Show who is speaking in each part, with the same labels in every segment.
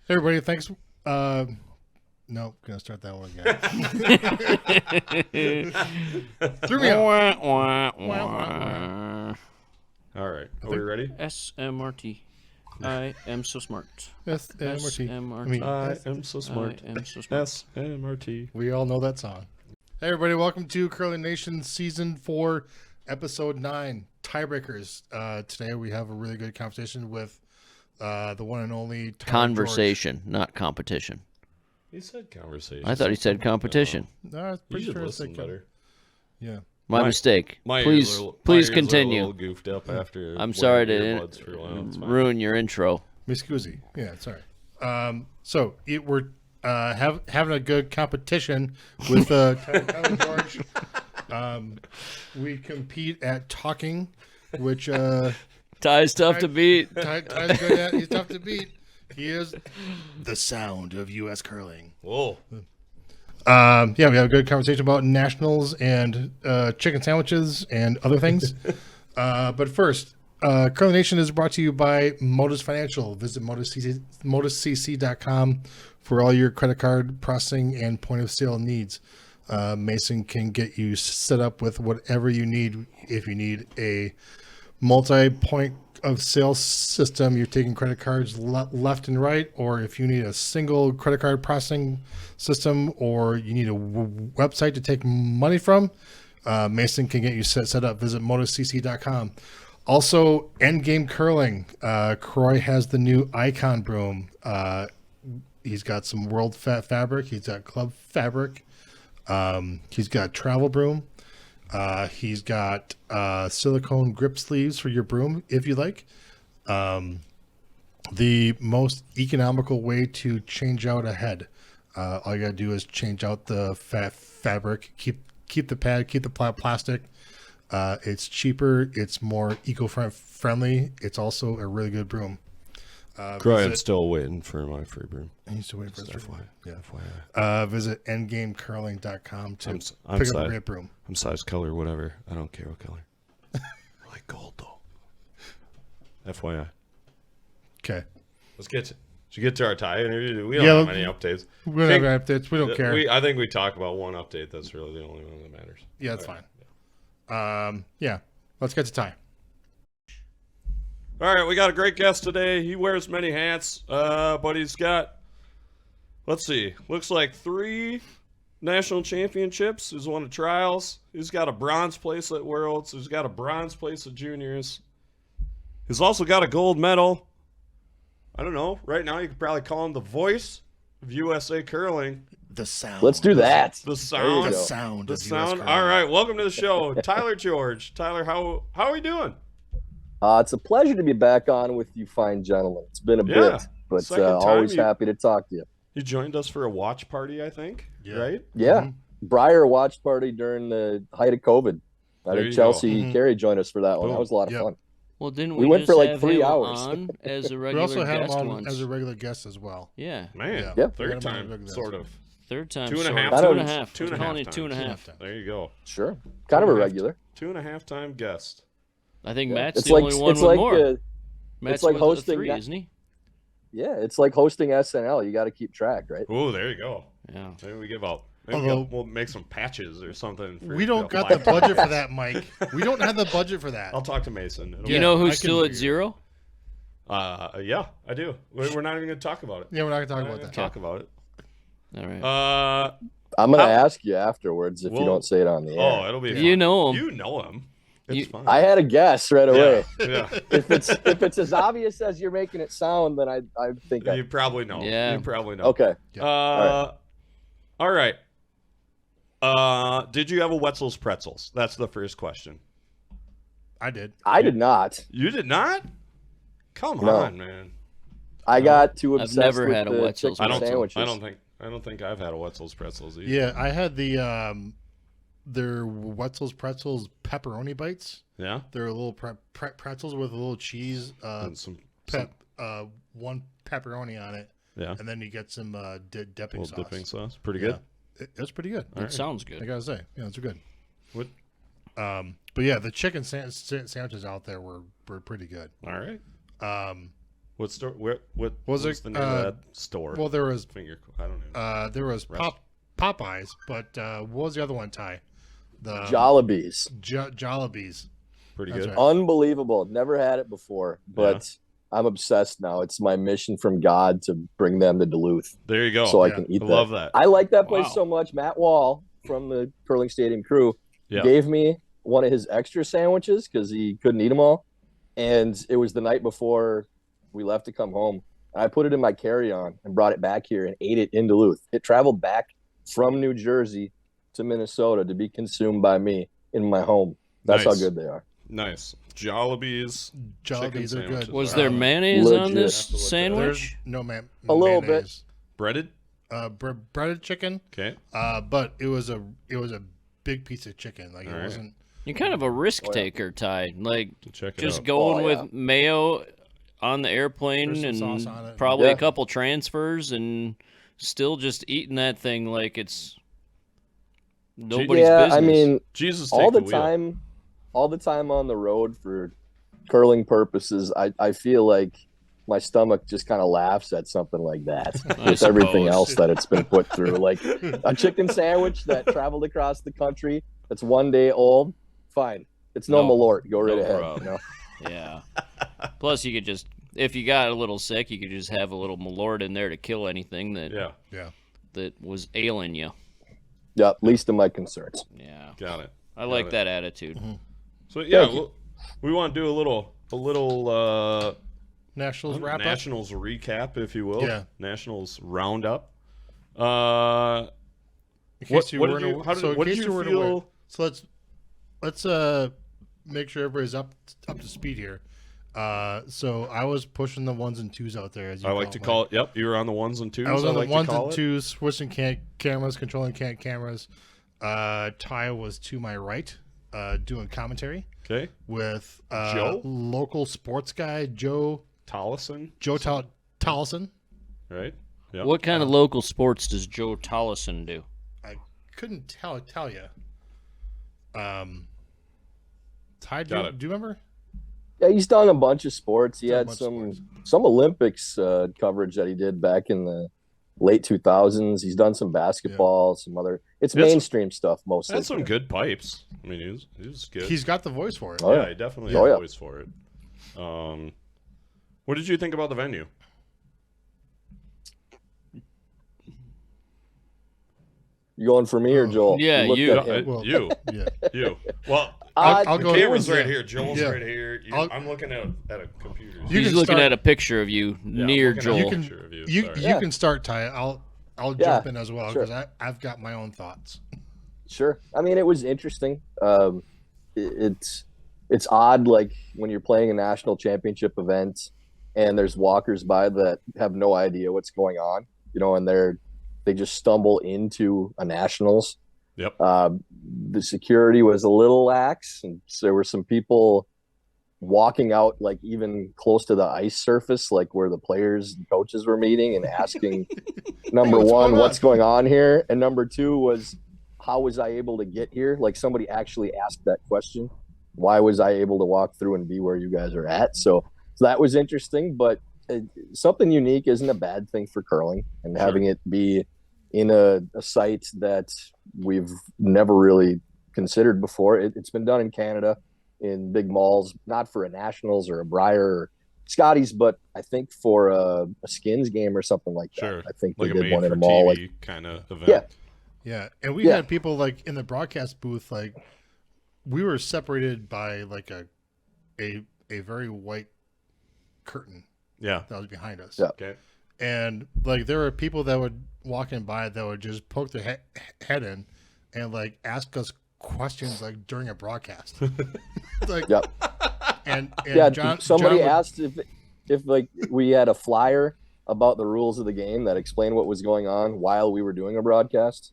Speaker 1: Everybody, thanks. Nope, gonna start that one again. Threw me off.
Speaker 2: All right, are we ready?
Speaker 3: SMRT. I am so smart.
Speaker 1: SMRT.
Speaker 3: SMRT.
Speaker 2: I am so smart.
Speaker 3: I am so smart.
Speaker 2: SMRT.
Speaker 1: We all know that song. Hey, everybody, welcome to Curling Nation Season 4, Episode 9, Tiebreakers. Today we have a really good conversation with the one and only Tyler
Speaker 3: Conversation, not competition.
Speaker 2: He said conversation.
Speaker 3: I thought he said competition.
Speaker 1: George. No, it's
Speaker 2: You
Speaker 1: pretty
Speaker 2: should
Speaker 1: sure
Speaker 2: listen
Speaker 1: it's
Speaker 2: better.
Speaker 1: Yeah.
Speaker 3: My mistake. Please continue.
Speaker 2: A little goofed up after.
Speaker 3: I'm sorry
Speaker 2: wearing
Speaker 3: to
Speaker 2: earbuds for a while. It's fine.
Speaker 3: ruin your intro.
Speaker 1: Miss Scusi. Yeah, sorry. We're having a good competition with Tyler George. We compete at talking, which
Speaker 3: Ty's tough to beat.
Speaker 1: Ty's good at. He's tough to beat. He is the sound of U.S. curling.
Speaker 2: Whoa.
Speaker 1: We have a good conversation about nationals and chicken sandwiches and other things. But first, Curling Nation is brought to you by Modus Financial. Visit moduscc.com for all your credit card processing and point of sale needs. Mason can get you set up with whatever you need. If you need a multi-point of sale system, you're taking credit cards left and right, or if you need a single credit card processing system, or you need a website to take money from, Mason can get you set up. Visit moduscc.com. Also, Endgame Curling. Croy has the new Icon broom. He's got some World fabric. He's got Club fabric. He's got Travel broom. He's got silicone grip sleeves for your broom, if you like. The most economical way to change out a head. All you gotta do is change out the fabric, keep the pad, keep the plastic. It's cheaper. It's more eco-friendly. It's also a really good broom.
Speaker 2: I'm still waiting for my free broom.
Speaker 1: He's still waiting for his free broom. Yeah.
Speaker 2: FYI.
Speaker 1: Visit endgamecurling.com to
Speaker 2: I'm
Speaker 1: pick up
Speaker 2: size,
Speaker 1: a great broom.
Speaker 2: I'm size, color, whatever. I don't care what color. I like gold, though. FYI.
Speaker 1: Okay.
Speaker 2: Let's get to our tie interview. We don't have any updates.
Speaker 1: We don't have updates. We don't care.
Speaker 2: I think we talk about one update. That's really the only one that matters.
Speaker 1: Yeah, that's fine. Let's get to tie.
Speaker 2: All right, we got a great guest today. He wears many hats, but he's got, let's see, looks like 3 national championships. He's won the trials. He's got a bronze place at Worlds. He's got a bronze place at Juniors. He's also got a gold medal. I don't know. Right now, you could probably call him the voice of USA curling.
Speaker 1: The sound.
Speaker 4: Let's do that.
Speaker 2: The sound.
Speaker 1: The sound.
Speaker 2: The
Speaker 1: of US
Speaker 2: sound.
Speaker 1: curling.
Speaker 2: All right, welcome to the show, Tyler George. Tyler, how are we doing?
Speaker 4: It's a pleasure to be back on with you fine gentlemen. It's been a bit, but
Speaker 2: Second time
Speaker 4: always happy to talk to you.
Speaker 2: You joined us for a watch party, I think, right?
Speaker 4: Yeah. Briar watch party during the height of COVID. I think Chelsea Carey joined us for that one. That was a lot of fun.
Speaker 3: Well, didn't
Speaker 4: We
Speaker 3: we
Speaker 4: went
Speaker 3: just
Speaker 4: for like
Speaker 3: have
Speaker 4: 3
Speaker 3: him
Speaker 4: hours.
Speaker 3: on as a
Speaker 1: We
Speaker 3: regular
Speaker 1: also had him
Speaker 3: guest
Speaker 1: on
Speaker 3: once?
Speaker 1: as a regular guest as well.
Speaker 3: Yeah.
Speaker 2: Man,
Speaker 4: Yeah.
Speaker 2: third
Speaker 1: Yeah.
Speaker 2: time, sort of.
Speaker 3: Third time.
Speaker 2: 2.5
Speaker 3: sort of.
Speaker 2: times.
Speaker 3: 2.5.
Speaker 2: 2.5
Speaker 3: We're calling it
Speaker 2: times.
Speaker 3: 2.5.
Speaker 2: There you go.
Speaker 4: Sure. Kind of a regular.
Speaker 2: 2.5 time guest.
Speaker 3: I think
Speaker 4: Yeah.
Speaker 3: Matt's
Speaker 4: It's
Speaker 3: the
Speaker 4: like
Speaker 3: only one
Speaker 4: it's
Speaker 3: with
Speaker 4: like
Speaker 3: more. Matt's
Speaker 4: like
Speaker 3: with
Speaker 4: hosting
Speaker 3: 3,
Speaker 4: that-
Speaker 3: isn't he?
Speaker 4: yeah, it's like hosting SNL. You got to keep track, right?
Speaker 2: Oh, there you go.
Speaker 3: Yeah.
Speaker 2: Maybe we give out. Maybe
Speaker 1: Although-
Speaker 2: we'll make some patches or something. For
Speaker 1: We don't got the budget for that, Mike. We don't have the budget for that.
Speaker 2: I'll talk to Mason.
Speaker 3: You know
Speaker 1: I
Speaker 3: who's
Speaker 1: can
Speaker 3: still at
Speaker 1: figure it.
Speaker 3: 0?
Speaker 2: Yeah, I do. We're not even going to talk about it.
Speaker 1: Yeah, we're not gonna talk
Speaker 2: We're not
Speaker 1: about
Speaker 2: gonna
Speaker 1: that.
Speaker 2: talk about it.
Speaker 3: All right.
Speaker 4: I'm going to
Speaker 2: How-
Speaker 4: ask you afterwards if
Speaker 2: Well-
Speaker 4: you don't say it on the air.
Speaker 2: Oh, it'll be fun.
Speaker 3: You know him.
Speaker 2: You know him. It's
Speaker 3: You-
Speaker 2: fine.
Speaker 4: I had a guess right away.
Speaker 2: Yeah.
Speaker 4: if it's as obvious as you're making it sound, then I think
Speaker 2: You probably know.
Speaker 3: Yeah.
Speaker 2: You probably know.
Speaker 4: okay.
Speaker 2: All right. Did you have a Wetzel's Pretzels? That's the first question.
Speaker 1: I did.
Speaker 4: I did not.
Speaker 2: You did not? Come
Speaker 4: No.
Speaker 2: on, man.
Speaker 4: I got too obsessed
Speaker 3: never
Speaker 4: with
Speaker 3: had a
Speaker 4: the
Speaker 3: Wetzel's
Speaker 4: chicken
Speaker 2: I don't.
Speaker 4: sandwiches.
Speaker 2: I don't think I've had a Wetzel's Pretzels either.
Speaker 1: Yeah, I had the their Wetzel's Pretzels pepperoni bites.
Speaker 2: Yeah.
Speaker 1: They're little pretzels with a little cheese,
Speaker 2: And some
Speaker 1: one pepperoni on it,
Speaker 2: yeah.
Speaker 1: and then you get some dipping
Speaker 2: Little
Speaker 1: sauce.
Speaker 2: dipping sauce. Pretty
Speaker 1: Yeah.
Speaker 2: good.
Speaker 1: It's pretty good.
Speaker 3: That sounds good.
Speaker 1: I gotta say, yeah, it's good.
Speaker 2: What?
Speaker 1: But yeah, the chicken sandwiches out there were pretty good.
Speaker 2: All right. What store? What
Speaker 1: Was
Speaker 2: was
Speaker 1: it,
Speaker 2: the name of that store?
Speaker 1: Well, there was
Speaker 2: I don't know.
Speaker 1: there was Popeyes, but what was the other one, Ty? The
Speaker 4: Jollibees.
Speaker 1: Jollibees.
Speaker 2: Pretty
Speaker 1: That's
Speaker 2: good.
Speaker 1: right.
Speaker 4: Unbelievable. Never had it before, but I'm obsessed now. It's my mission from God to bring them to Duluth
Speaker 2: There you go.
Speaker 4: so I can eat
Speaker 2: I
Speaker 4: that.
Speaker 2: love that.
Speaker 4: I like that place
Speaker 3: Wow.
Speaker 4: so much. Matt Wall from the Curling Stadium crew
Speaker 2: Yeah.
Speaker 4: gave me one of his extra sandwiches because he couldn't eat them all. And it was the night before we left to come home. I put it in my carry-on and brought it back here and ate it in Duluth. It traveled back from New Jersey to Minnesota to be consumed by me in my home. That's
Speaker 2: Nice.
Speaker 4: how good they are.
Speaker 2: Nice. Jollibees.
Speaker 1: Jollibees are good.
Speaker 3: Was
Speaker 2: Wow.
Speaker 3: there mayonnaise on
Speaker 4: Legit.
Speaker 3: this
Speaker 1: There's
Speaker 3: sandwich?
Speaker 1: no
Speaker 4: A little
Speaker 1: mayonnaise.
Speaker 2: Breaded?
Speaker 1: Breaded chicken.
Speaker 2: Okay.
Speaker 1: But it was a big piece of chicken. Like
Speaker 2: All
Speaker 1: it
Speaker 2: right.
Speaker 1: wasn't.
Speaker 3: You're kind of a risk
Speaker 4: Oh, yeah.
Speaker 3: taker, Ty. Like
Speaker 2: Check it
Speaker 3: just
Speaker 2: out.
Speaker 3: going
Speaker 4: Oh, yeah.
Speaker 3: with mayo on the airplane
Speaker 1: There's some
Speaker 3: and
Speaker 1: sauce on it.
Speaker 3: probably
Speaker 4: Yeah.
Speaker 3: a couple transfers and still just eating that thing like it's nobody's
Speaker 4: Yeah,
Speaker 3: business.
Speaker 4: I mean,
Speaker 2: Jesus,
Speaker 4: all
Speaker 2: take
Speaker 4: the
Speaker 2: wheel.
Speaker 4: time on the road for curling purposes, I feel like my stomach just kind of laughs at something like that
Speaker 3: I
Speaker 4: with everything
Speaker 3: suppose.
Speaker 4: else that it's been put through. Like a chicken sandwich that traveled across the country that's 1 day old, fine. It's no Malort. Go right
Speaker 3: no
Speaker 4: ahead.
Speaker 3: problem.
Speaker 4: You know?
Speaker 3: Yeah. Plus, you could just, if you got a little sick, you could just have a little Malort in there to kill anything that
Speaker 2: Yeah.
Speaker 3: that was ailing you.
Speaker 4: Yeah, least of my concerns.
Speaker 3: Yeah.
Speaker 2: Got it.
Speaker 3: I like
Speaker 2: it.
Speaker 3: that attitude.
Speaker 2: So yeah,
Speaker 4: Thank you.
Speaker 2: we want to do a little
Speaker 1: Nationals wrap up.
Speaker 2: Nationals recap, if you will.
Speaker 1: Yeah.
Speaker 2: Nationals roundup.
Speaker 1: In
Speaker 2: What
Speaker 1: case you
Speaker 2: did
Speaker 1: weren't
Speaker 2: you-
Speaker 1: awa-
Speaker 2: how did-
Speaker 1: so in
Speaker 2: what did
Speaker 1: case
Speaker 2: you
Speaker 1: weren't
Speaker 2: feel-
Speaker 1: aware- So let's make sure everybody's up to speed here. So I was pushing the ones and twos out there, as you
Speaker 2: I like to call it. Yep, you were on the ones and twos.
Speaker 1: I was on the
Speaker 2: like to
Speaker 1: ones
Speaker 2: call
Speaker 1: and
Speaker 2: it.
Speaker 1: twos, switching cameras, controlling cameras. Ty was to my right, doing commentary
Speaker 2: Okay,
Speaker 1: with
Speaker 2: Joe?
Speaker 1: local sports guy Joe
Speaker 2: Tollison.
Speaker 1: Tollison.
Speaker 2: Right. Yep.
Speaker 3: What kind of local sports does Joe Tollison do?
Speaker 1: I couldn't tell you. Ty, do
Speaker 2: Got it.
Speaker 1: you remember?
Speaker 4: Yeah, he's done a bunch of sports. He
Speaker 1: Done a
Speaker 4: had
Speaker 1: bunch of
Speaker 4: some Olympics coverage that he did back in the late 2000s. He's done some basketball, some other. It's
Speaker 2: That's-
Speaker 4: mainstream stuff mostly.
Speaker 2: Had some good pipes. I mean, he was good.
Speaker 1: He's got the voice for it.
Speaker 4: Oh,
Speaker 2: yeah, he definitely
Speaker 4: Oh,
Speaker 2: had
Speaker 4: yeah.
Speaker 2: a voice for it. What did you think about the venue?
Speaker 4: You going for me or Joel?
Speaker 3: Yeah,
Speaker 4: looked
Speaker 3: you.
Speaker 4: at him.
Speaker 1: Well,
Speaker 2: You.
Speaker 1: Yeah.
Speaker 2: You. Well,
Speaker 1: I'll
Speaker 2: the
Speaker 1: go-
Speaker 2: camera's
Speaker 1: yeah.
Speaker 2: right here. Joel's
Speaker 1: Yeah.
Speaker 2: right here. I'm looking at a computer.
Speaker 1: You
Speaker 3: He's
Speaker 1: can
Speaker 3: looking
Speaker 1: start-
Speaker 3: at a picture of you
Speaker 2: Yeah,
Speaker 3: near
Speaker 2: I'm looking at
Speaker 3: Joel.
Speaker 2: a picture of you.
Speaker 1: You
Speaker 2: Sorry.
Speaker 1: you can start, Ty. I'll
Speaker 4: Yeah,
Speaker 1: jump in as well
Speaker 4: sure.
Speaker 1: because I've got my own thoughts.
Speaker 4: Sure. I mean, it was interesting. It's odd, like when you're playing a national championship event, and there's walkers by that have no idea what's going on, and they just stumble into a nationals.
Speaker 2: Yep.
Speaker 4: The security was a little lax, and so there were some people walking out, like even close to the ice surface, like where the players and coaches were meeting, and asking, number
Speaker 1: what's
Speaker 4: one,
Speaker 1: going on?
Speaker 4: what's going on here, and number two was, how was I able to get here? Like somebody actually asked that question. Why was I able to walk through and be where you guys are at? So that was interesting, but something unique isn't a bad thing for curling, and
Speaker 2: Sure.
Speaker 4: having it be in a site that we've never really considered before. It's been done in Canada in big malls, not for a Nationals or a Briar or Scotty's, but I think for a Skins game or something like that.
Speaker 2: Sure.
Speaker 4: I think
Speaker 2: Like
Speaker 4: they
Speaker 2: a
Speaker 4: did one in a
Speaker 2: made-for-TV
Speaker 4: mall. Like,
Speaker 2: kind of event.
Speaker 4: yeah,
Speaker 1: Yeah, and we
Speaker 4: Yeah.
Speaker 1: had people like in the broadcast booth, like we were separated by like a very white curtain
Speaker 2: Yeah.
Speaker 1: that was behind us.
Speaker 4: Yeah.
Speaker 2: Okay.
Speaker 1: And like there were people that would walk in by that would just poke their head in and like ask us questions like during a broadcast. Like,
Speaker 4: Yep.
Speaker 1: and
Speaker 4: Yeah,
Speaker 1: John,
Speaker 4: somebody
Speaker 1: John would-
Speaker 4: asked if like we had a flyer about the rules of the game that explained what was going on while we were doing a broadcast.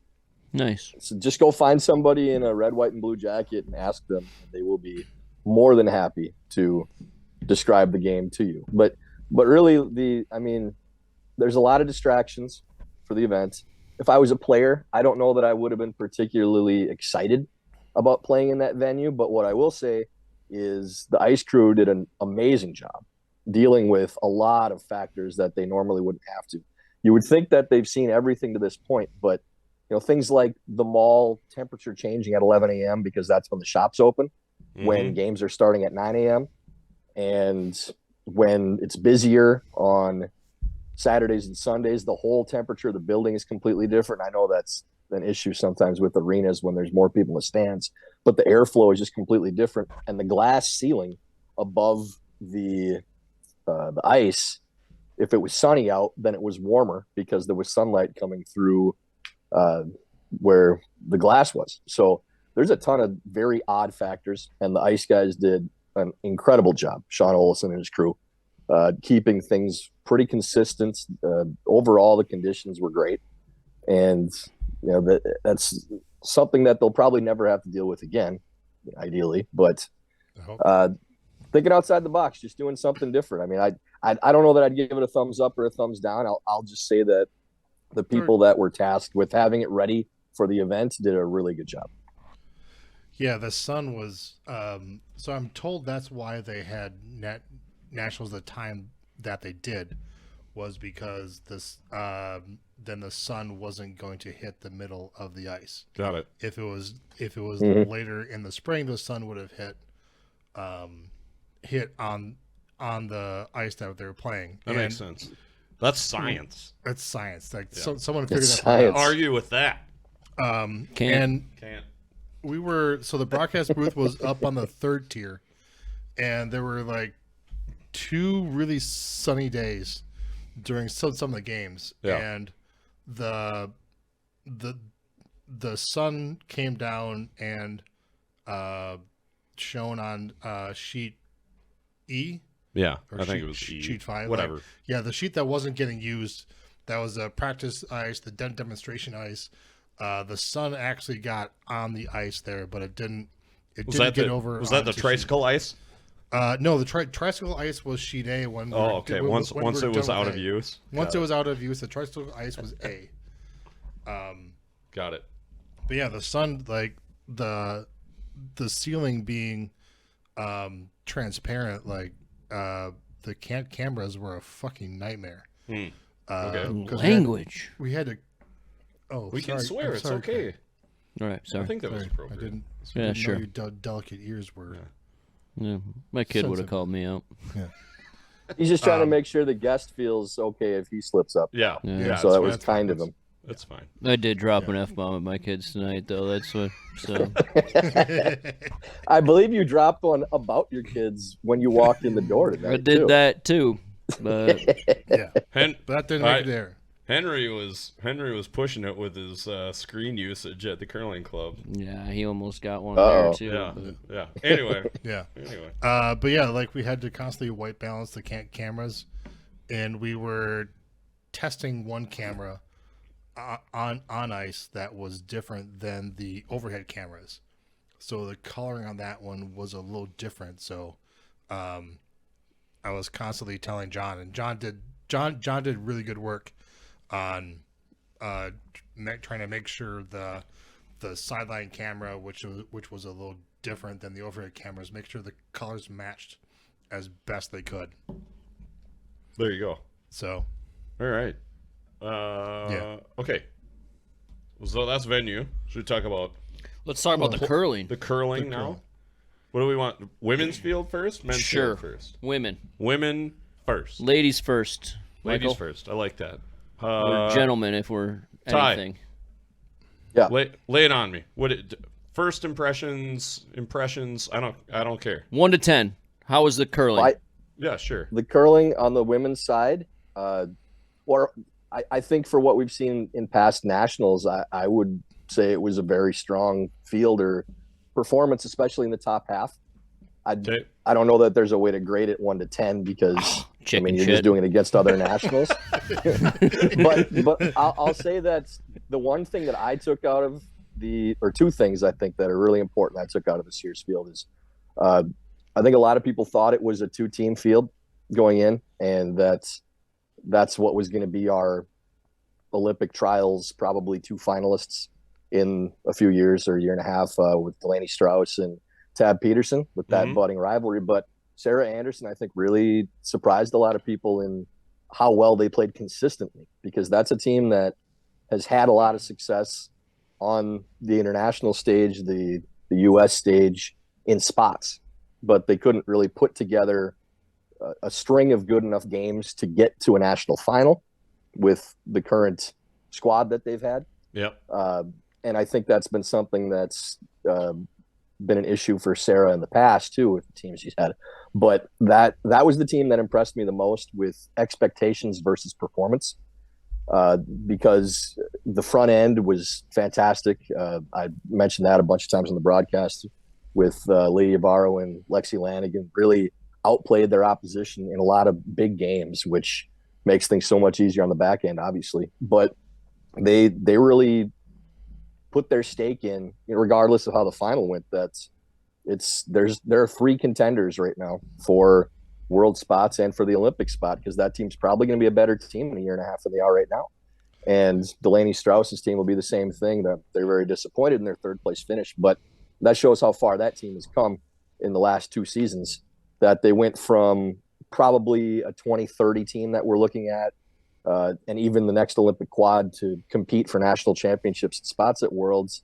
Speaker 3: Nice.
Speaker 4: So just go find somebody in a red, white, and blue jacket and ask them. They will be more than happy to describe the game to you. But really, there's a lot of distractions for the event. If I was a player, I don't know that I would have been particularly excited about playing in that venue. But what I will say is the ice crew did an amazing job. dealing with a lot of factors that they normally wouldn't have to. You would think that they've seen everything to this point, but things like the mall temperature changing at 11 a.m. because that's when the shops open, when games are starting at 9 a.m. and when it's busier on Saturdays and Sundays, the whole temperature of the building is completely different. I know that's an issue sometimes with arenas when there's more people in the stands, but the airflow is just completely different. And the glass ceiling above the ice, if it was sunny out, then it was warmer because there was sunlight coming through where the glass was. So there's a ton of very odd factors, and the ice guys did an incredible job, Sean Olson and his crew, keeping things pretty consistent. Overall, the conditions were great, and that's something that they'll probably never have to deal with again, ideally. But thinking outside the box, just doing something different. I mean, I don't know that I'd give it a thumbs up or a thumbs down. I'll just say that the people that were tasked with having it ready for the event did a really good job.
Speaker 1: Yeah, the sun was. So I'm told that's why they had nationals the time that they did, was because this then the sun wasn't going to hit the middle of the ice.
Speaker 2: Got it.
Speaker 1: If it was later in the spring, the sun would have hit on the ice that they were playing.
Speaker 2: That makes sense. That's science.
Speaker 1: That's science. Like someone figured
Speaker 4: It's
Speaker 1: that out.
Speaker 4: science.
Speaker 2: Argue with that.
Speaker 1: Can't. We were, so the broadcast booth was up on the third tier, and there were like 2 really sunny days during some of the games, and the sun came down and shown on sheet E.
Speaker 2: Yeah,
Speaker 1: Or
Speaker 2: I think it was
Speaker 1: sheet 5.
Speaker 2: Whatever.
Speaker 1: Like, yeah, the sheet that wasn't getting used, that was a practice ice, the demonstration ice. The sun actually got on the ice there, but it didn't. It didn't get over.
Speaker 2: Was that the tricycle ice?
Speaker 1: No, the tricycle ice was sheet A. When
Speaker 2: okay. Once it was out of use.
Speaker 1: Once it was out of use, the tricycle ice was A.
Speaker 2: Got it.
Speaker 1: But yeah, the sun, like the ceiling being transparent, like the cameras were a fucking nightmare.
Speaker 2: Okay.
Speaker 3: Language.
Speaker 1: We had to. Oh,
Speaker 2: We can swear.
Speaker 1: I'm
Speaker 2: It's
Speaker 1: sorry,
Speaker 2: okay.
Speaker 3: All right, sorry.
Speaker 2: I think that was
Speaker 1: Sorry,
Speaker 2: appropriate.
Speaker 1: I didn't
Speaker 3: Yeah,
Speaker 1: know
Speaker 3: sure.
Speaker 1: your delicate ears were.
Speaker 3: Yeah, my kid would have
Speaker 1: Sensitive.
Speaker 3: called me out.
Speaker 4: He's just trying to make sure the guest feels okay if he slips up.
Speaker 2: Yeah.
Speaker 3: Yeah.
Speaker 4: So that was
Speaker 1: that's
Speaker 4: kind
Speaker 1: fine.
Speaker 4: of him.
Speaker 2: That's fine.
Speaker 3: I did drop an F-bomb at my kids tonight, though. That's what. So
Speaker 4: I believe you dropped one about your kids when you walked in the door tonight.
Speaker 3: I did that too. But
Speaker 1: Yeah,
Speaker 2: Hen-
Speaker 1: but that didn't
Speaker 2: All
Speaker 1: make
Speaker 2: right.
Speaker 1: it there.
Speaker 2: Henry was pushing it with his screen usage at the curling club.
Speaker 3: yeah, he almost got one
Speaker 4: Uh-oh.
Speaker 3: there too.
Speaker 2: Yeah.
Speaker 3: but-
Speaker 2: Yeah. Anyway.
Speaker 1: Yeah.
Speaker 2: Anyway.
Speaker 1: But yeah, like we had to constantly white balance the cameras, and we were testing one camera on ice that was different than the overhead cameras. So the coloring on that one was a little different. So I was constantly telling John, and John did really good work on trying to make sure the sideline camera, which was a little different than the overhead cameras, make sure the colors matched as best they could.
Speaker 2: There you go.
Speaker 1: So
Speaker 2: All right. Okay. So that's venue. Should we talk about
Speaker 3: Let's talk about the curling.
Speaker 2: the curling now?
Speaker 1: curling.
Speaker 2: What do we want? Women's field first? Men's
Speaker 3: Sure.
Speaker 2: field first?
Speaker 3: Women,
Speaker 2: Women first.
Speaker 3: ladies first.
Speaker 2: Ladies
Speaker 3: Michael?
Speaker 2: first. I like that.
Speaker 3: Or gentlemen, if we're
Speaker 2: Ty.
Speaker 3: anything.
Speaker 2: Lay it on me. First impressions? I don't care.
Speaker 3: 1 to 10. How was the curling?
Speaker 2: Yeah, sure.
Speaker 4: The curling on the women's side, or I think for what we've seen in past nationals, I would say it was a very strong field or performance, especially in the top half.
Speaker 2: Okay.
Speaker 4: I don't know that there's a way to grade it 1 to 10 because
Speaker 3: Chicken
Speaker 4: you're
Speaker 3: shit.
Speaker 4: just doing it against other nationals. but I'll say that the one thing that I took out of or 2 things I think that are really important I took out of this year's field is I think a lot of people thought it was a 2-team field going in, and that's what was going to be our Olympic trials, probably 2 finalists in a few years or a year and a half with Delaney Strauss and Tab Peterson with that budding rivalry. But Sarah Anderson, I think, really surprised a lot of people in how well they played consistently, because that's a team that has had a lot of success on the international stage, the U.S. stage in spots, but they couldn't really put together a string of good enough games to get to a national final with the current squad that they've had.
Speaker 2: Yep.
Speaker 4: And I think that's been something that's been an issue for Sarah in the past too, with the teams she's had. But that was the team that impressed me the most with expectations versus performance, because the front end was fantastic. I mentioned that a bunch of times on the broadcast with Lydia Barrow and Lexi Lanigan. Really outplayed their opposition in a lot of big games, which makes things so much easier on the back end, obviously. But they really put their stake in, regardless of how the final went. There are 3 contenders right now for world spots and for the Olympic spot, because that team's probably going to be a better team in a year and a half than they are right now. And Delaney Strauss's team will be the same thing. That they're very disappointed in their 3rd place finish, but that shows how far that team has come in the last 2 seasons. That they went from probably a 2030 team that we're looking at, and even the next Olympic quad to compete for national championships and spots at Worlds,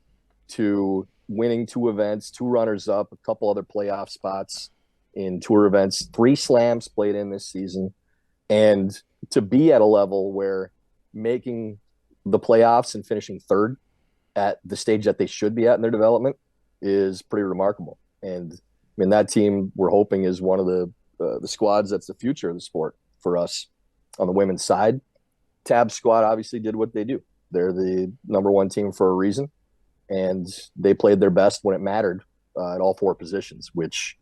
Speaker 4: to winning 2 events, 2 runners-up, a couple other playoff spots in tour events, 3 slams played in this season, and to be at a level where making the playoffs and finishing 3rd at the stage that they should be at in their development is pretty remarkable. And I mean, that team, we're hoping, is one of the squads that's the future of the sport for us on the women's side. Tab's squad obviously did what they do. They're the number 1 team for a reason, and they played their best when it mattered at all 4 positions, which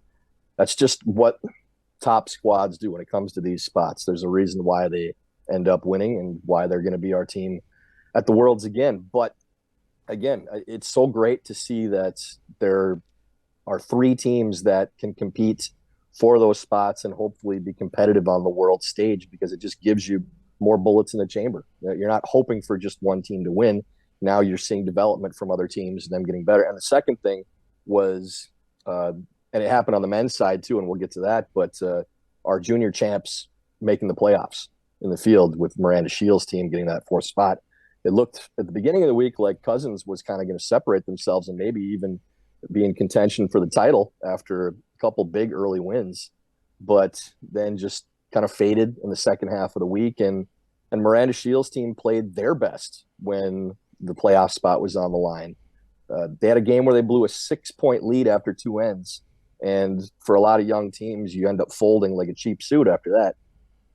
Speaker 4: that's just what top squads do when it comes to these spots. There's a reason why they end up winning and why they're going to be our team at the Worlds again. But again, it's so great to see that there are 3 teams that can compete for those spots and hopefully be competitive on the world stage, because it just gives you more bullets in the chamber. You're not hoping for just one team to win. Now you're seeing development from other teams and them getting better. And the second thing was, and it happened on the men's side too, and we'll get to that, but our junior champs making the playoffs in the field, with Miranda Shields' team getting that 4th spot. It looked at the beginning of the week like Cousins was kind of going to separate themselves and maybe even be in contention for the title after a couple big early wins, but then just kind of faded in the second half of the week. And Miranda Shields' team played their best when the playoff spot was on the line. They had a game where they blew a 6-point lead after 2 ends. And for a lot of young teams, you end up folding like a cheap suit after that.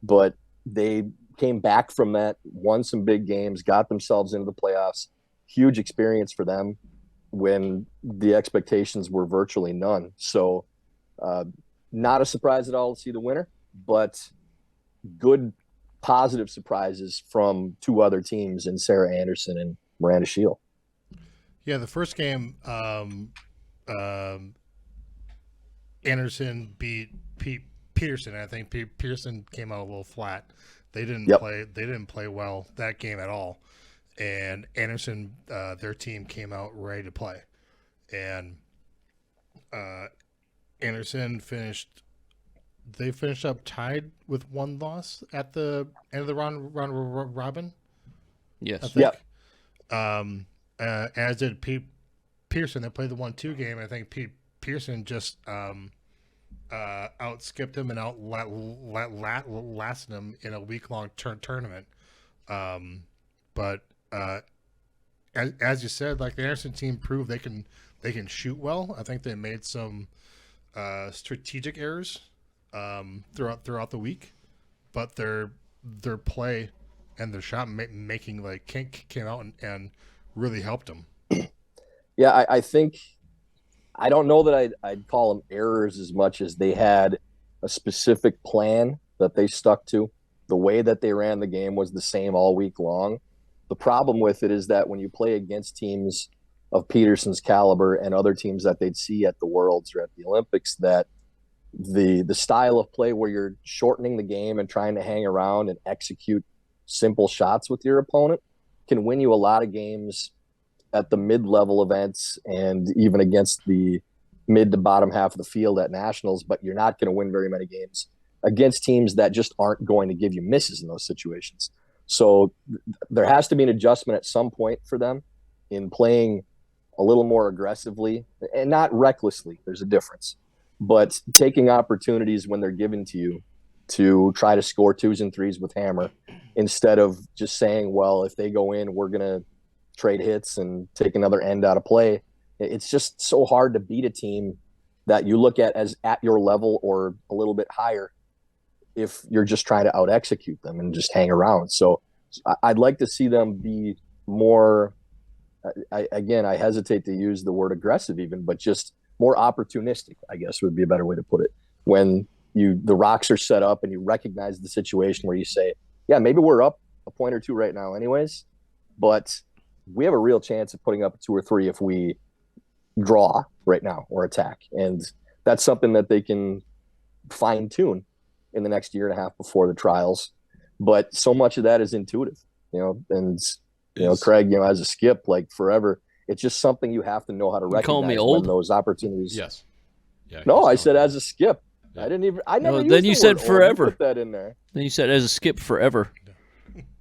Speaker 4: But they came back from that, won some big games, got themselves into the playoffs. Huge experience for them when the expectations were virtually none. So not a surprise at all to see the winner, but good positive surprises from 2 other teams in Sarah Anderson and Miranda Shield.
Speaker 1: Yeah, the first game, Anderson beat Peterson. I think Peterson came out a little flat. They didn't play. They didn't play well that game at all. And Anderson, their team came out ready to play, and Anderson finished up tied with 1 loss at the end of the round robin.
Speaker 3: Yes.
Speaker 1: I think. As did Pearson. They played the 1-2 game. I think Pearson just outskipped him and outlasted him in a week-long tournament. But as you said, like, the Anderson team proved they can shoot well. I think they made some strategic errors throughout the week, but their play and their shot making like came out and really helped them.
Speaker 4: Yeah, I think, I don't know that I'd call them errors as much as they had a specific plan that they stuck to. The way that they ran the game was the same all week long. The problem with it is that when you play against teams of Peterson's caliber and other teams that they'd see at the Worlds or at the Olympics, that the style of play where you're shortening the game and trying to hang around and execute simple shots with your opponent can win you a lot of games at the mid-level events and even against the mid to bottom half of the field at nationals, but you're not going to win very many games against teams that just aren't going to give you misses in those situations. So there has to be an adjustment at some point for them in playing a little more aggressively and not recklessly. There's a difference, but taking opportunities when they're given to you to try to score 2s and 3s with hammer instead of just saying, well, if they go in, we're going to trade hits and take another end out of play. It's just so hard to beat a team that you look at as at your level or a little bit higher if you're just trying to out execute them and just hang around. So I'd like to see them be more, I hesitate to use the word aggressive even, but just more opportunistic, I guess would be a better way to put it. When the rocks are set up and you recognize the situation where you say, yeah, maybe we're up a point or 2 right now anyways, but we have a real chance of putting up 2 or 3 if we draw right now or attack. And that's something that they can fine tune in the next year and a half before the trials. But so much of that is intuitive, and, Craig, as a skip, like forever, it's just something you have to know how to recognize.
Speaker 3: Call me old?
Speaker 4: When those opportunities.
Speaker 2: Yes. Yeah,
Speaker 4: no, I said as a skip. Yeah. I never used
Speaker 3: then you
Speaker 4: the
Speaker 3: said
Speaker 4: word
Speaker 3: forever.
Speaker 4: Old. Put that in there.
Speaker 3: Then you said as a skip forever.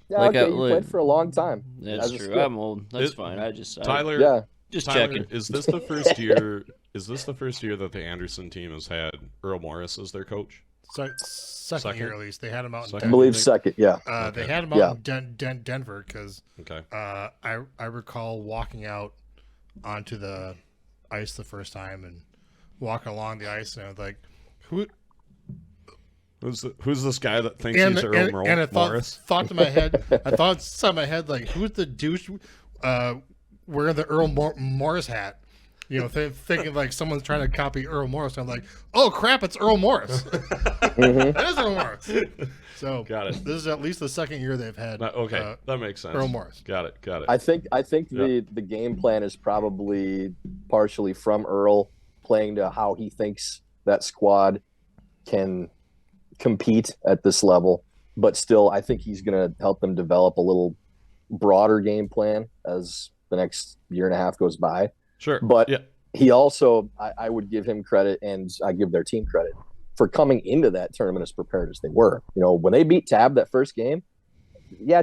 Speaker 4: Yeah, okay, you played for a long time.
Speaker 3: That's true. I'm old. That's fine.
Speaker 2: Tyler,
Speaker 3: just
Speaker 2: Tyler,
Speaker 3: checking.
Speaker 2: Is this the first year? Is this the first year that the Anderson team has had Earl Morris as their coach?
Speaker 1: Second year at least. They had him out in Denver.
Speaker 4: I believe second, yeah.
Speaker 1: They had him out in Denver because
Speaker 2: okay.
Speaker 1: I recall walking out onto the ice the first time and walking along the ice, and I was like,
Speaker 2: Who's this guy that thinks he's Earl Morris?
Speaker 1: And I thought to my head, inside my head, like, who's the douche wearing the Earl Morris hat? Thinking like someone's trying to copy Earl Morris. I'm like, oh crap, it's Earl Morris. It is Earl Morris. So
Speaker 2: got it.
Speaker 1: This is at least the second year they've had.
Speaker 2: Okay, that makes sense.
Speaker 1: Earl Morris.
Speaker 2: Got it.
Speaker 4: I think the game plan is probably partially from Earl playing to how he thinks that squad can compete at this level, but still I think he's going to help them develop a little broader game plan as the next year and a half goes by.
Speaker 2: Sure.
Speaker 4: But he also, I would give him credit, and I give their team credit for coming into that tournament as prepared as they were. When they beat Tab that first game,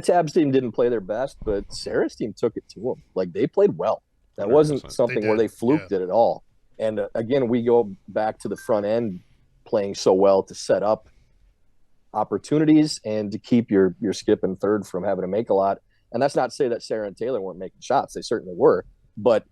Speaker 4: Tab's team didn't play their best, but Sarah's team took it to them. Like, they played well. That 100%. Wasn't something where they fluked it at all. And again, we go back to the front end playing so well to set up opportunities and to keep your skip and third from having to make a lot. And that's not to say that Sarah and Taylor weren't making shots. They certainly were. But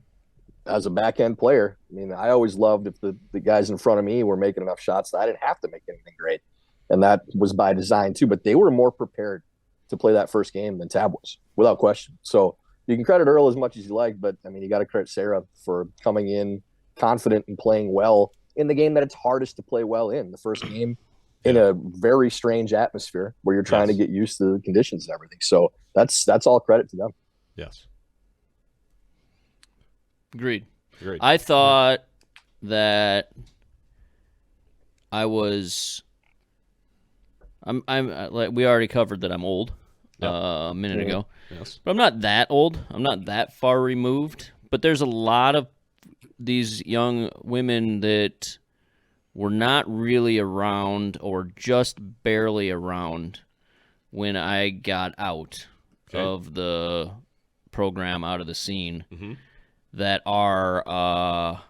Speaker 4: as a back end player, I always loved if the guys in front of me were making enough shots that I didn't have to make anything great. And that was by design too. But they were more prepared to play that first game than Tab was, without question. So you can credit Earl as much as you like, but you got to credit Sarah for coming in confident and playing well in the game that it's hardest to play well in, the first game in a very strange atmosphere where you're trying to get used to the conditions and everything. So that's all credit to them.
Speaker 2: Yes.
Speaker 3: Agreed. I thought that I'm like, we already covered that I'm old a minute ago.
Speaker 2: Yes.
Speaker 3: But I'm not that old. I'm not that far removed. But there's a lot of these young women that were not really around or just barely around when I got out of the program, out of the scene.
Speaker 2: Mm-hmm.
Speaker 3: That are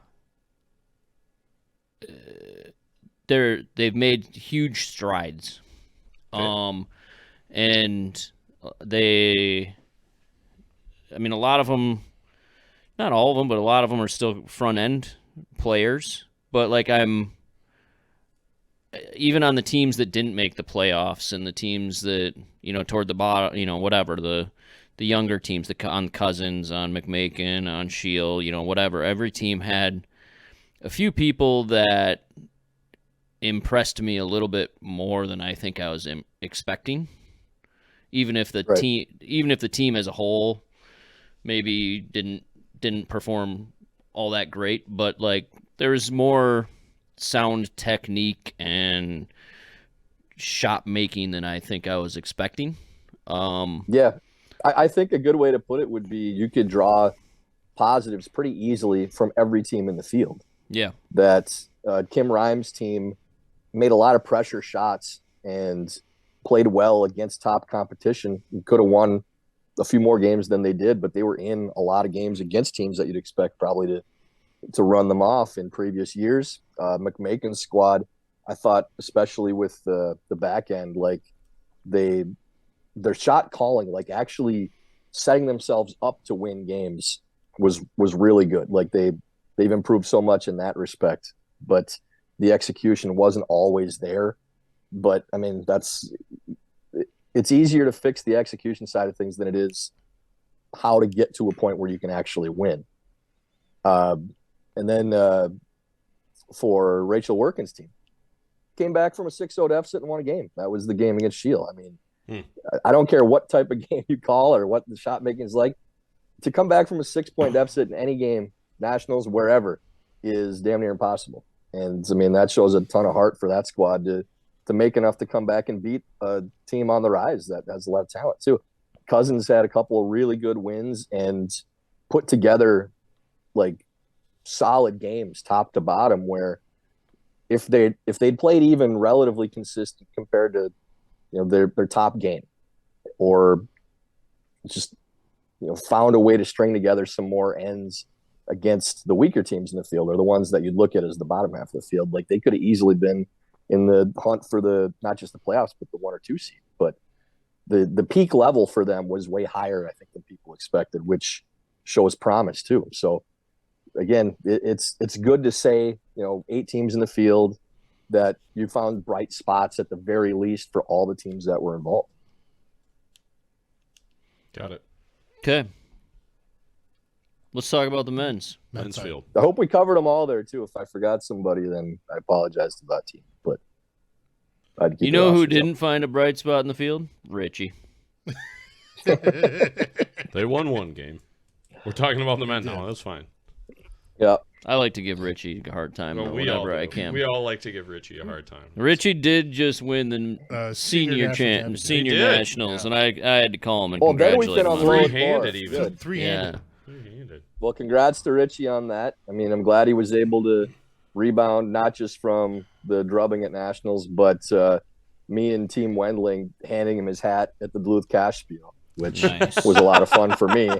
Speaker 3: they've made huge strides, and a lot of them, not all of them, but a lot of them are still front end players. But like, I'm even on the teams that didn't make the playoffs and the teams that toward the bottom, whatever the younger teams, on Cousins, on McMakin, on Shield, whatever. Every team had a few people that impressed me a little bit more than I think I was expecting. Even if the team as a whole maybe didn't perform all that great, but like there was more sound technique and shot making than I think I was expecting.
Speaker 4: I think a good way to put it would be you could draw positives pretty easily from every team in the field.
Speaker 3: Yeah.
Speaker 4: that Kim Rhymes' team made a lot of pressure shots and played well against top competition. Could have won a few more games than they did, but they were in a lot of games against teams that you'd expect probably to run them off in previous years. McMakin's squad, I thought, especially with the back end, like their shot calling, like actually setting themselves up to win games was really good. Like they've improved so much in that respect, but the execution wasn't always there. But I mean, it's easier to fix the execution side of things than it is how to get to a point where you can actually win. And then for Rachel Workin's team, came back from a 6-0 deficit and won a game. That was the game against Shield. I mean, I don't care what type of game you call or what the shot making is like. To come back from a 6-point deficit in any game, nationals, wherever, is damn near impossible. And I mean, that shows a ton of heart for that squad to make enough to come back and beat a team on the rise that has a lot of talent too. Cousins had a couple of really good wins and put together like solid games top to bottom, where if they'd played even relatively consistent compared to their top game, or just found a way to string together some more ends against the weaker teams in the field, or the ones that you'd look at as the bottom half of the field, like they could have easily been in the hunt for not just the playoffs, but the 1 or 2 seed. But the peak level for them was way higher, I think, than people expected, which shows promise too. So again, it's good to say, 8 teams in the field, that you found bright spots at the very least for all the teams that were involved.
Speaker 2: Got it.
Speaker 3: Okay. Let's talk about the men's
Speaker 2: field.
Speaker 4: I hope we covered them all there too. If I forgot somebody, then I apologize to that team. But I'd keep
Speaker 3: who didn't find a bright spot in the field? Richie.
Speaker 2: They won one game. We're talking about the men now. That's fine.
Speaker 4: Yeah.
Speaker 3: I like to give Richie a hard time whenever I can.
Speaker 2: We all like to give Richie a hard time.
Speaker 3: Richie did just win the senior nationals, and I had to call him and congratulate him.
Speaker 2: Three-handed even.
Speaker 1: Three-handed.
Speaker 2: Three-handed.
Speaker 4: Well, congrats to Richie on that. I mean, I'm glad he was able to rebound not just from the drubbing at nationals, but me and Team Wendling handing him his hat at the Duluth Cash Spiel, which was a lot of fun for me.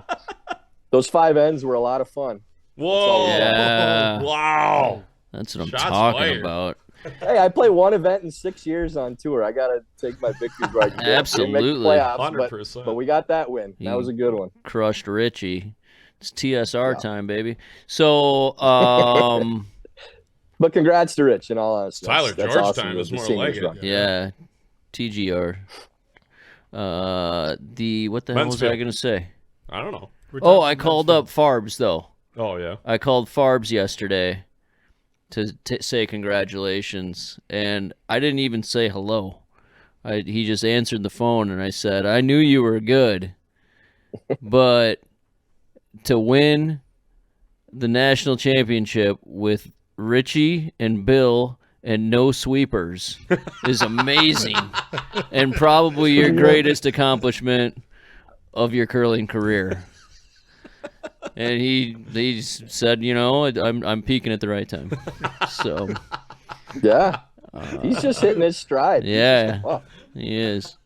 Speaker 4: Those 5 ends were a lot of fun.
Speaker 2: Whoa!
Speaker 3: Yeah.
Speaker 2: Wow!
Speaker 3: That's what I'm
Speaker 2: Shots
Speaker 3: talking
Speaker 2: fired.
Speaker 3: about.
Speaker 4: Hey, I play one event in 6 years on tour. I gotta take my victories where I can.
Speaker 3: Absolutely.
Speaker 4: Make the playoffs,
Speaker 2: 100%.
Speaker 4: But we got that win. That was a good one.
Speaker 3: Crushed Richie. It's TSR time, baby. So,
Speaker 4: but congrats to Rich, in all honesty.
Speaker 2: Tyler
Speaker 4: That's
Speaker 2: George
Speaker 4: awesome,
Speaker 2: time is
Speaker 4: the
Speaker 2: more
Speaker 4: seniors
Speaker 2: like
Speaker 4: run.
Speaker 2: it.
Speaker 3: yeah, TGR. What the hell was I going to say?
Speaker 2: I don't know.
Speaker 3: I called up Farbs, though.
Speaker 2: Oh, yeah.
Speaker 3: I called Farbs yesterday to say congratulations, and I didn't even say hello. He just answered the phone, and I said, I knew you were good, but to win the national championship with Richie and Bill and no sweepers is amazing, and probably your greatest accomplishment of your curling career. And he said, I'm peaking at the right time. So,
Speaker 4: yeah, he's just hitting his stride.
Speaker 3: Yeah, he is.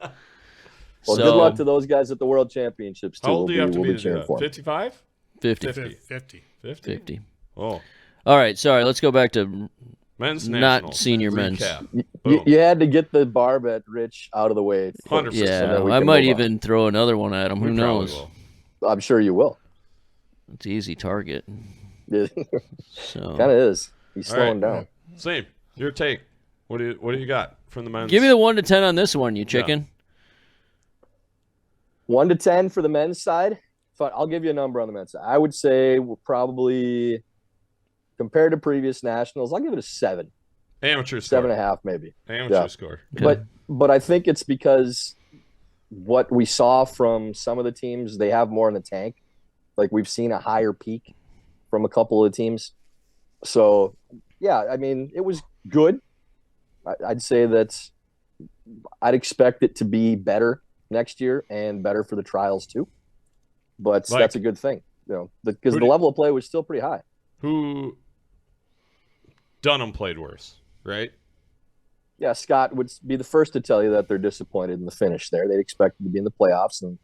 Speaker 4: Well, good luck to those guys at the World Championships, too.
Speaker 2: How old do you have to be to do
Speaker 4: cheering
Speaker 2: that?
Speaker 4: for
Speaker 2: 55?
Speaker 3: 50.
Speaker 2: 50. Oh.
Speaker 3: All right, sorry, let's go back to
Speaker 2: Men's
Speaker 3: not
Speaker 2: nationals.
Speaker 3: senior men's.
Speaker 4: You had to get the barb at Rich out of the way.
Speaker 2: 100%.
Speaker 3: Yeah, I might even throw another one at him. Who knows?
Speaker 4: I'm sure you will.
Speaker 3: It's an easy target. So
Speaker 4: kind of is. He's slowing down.
Speaker 2: Same. Your take. What do you got from the men's?
Speaker 3: Give me the 1 to 10 on this one, you chicken.
Speaker 4: 1 to 10 for the men's side. I'll give you a number on the men's side. I would say we're probably, compared to previous nationals, I'll give it a 7.
Speaker 2: Amateur score.
Speaker 4: 7.5 maybe.
Speaker 2: Amateur score.
Speaker 3: Okay.
Speaker 4: But I think it's because what we saw from some of the teams, they have more in the tank. Like we've seen a higher peak from a couple of teams. So, yeah, I mean, it was good. I'd say that I'd expect it to be better next year and better for the trials too. But that's a good thing, because the level of play was still pretty high.
Speaker 2: Who Dunham played worse, right?
Speaker 4: Yeah, Scott would be the first to tell you that they're disappointed in the finish there. They expected to be in the playoffs, and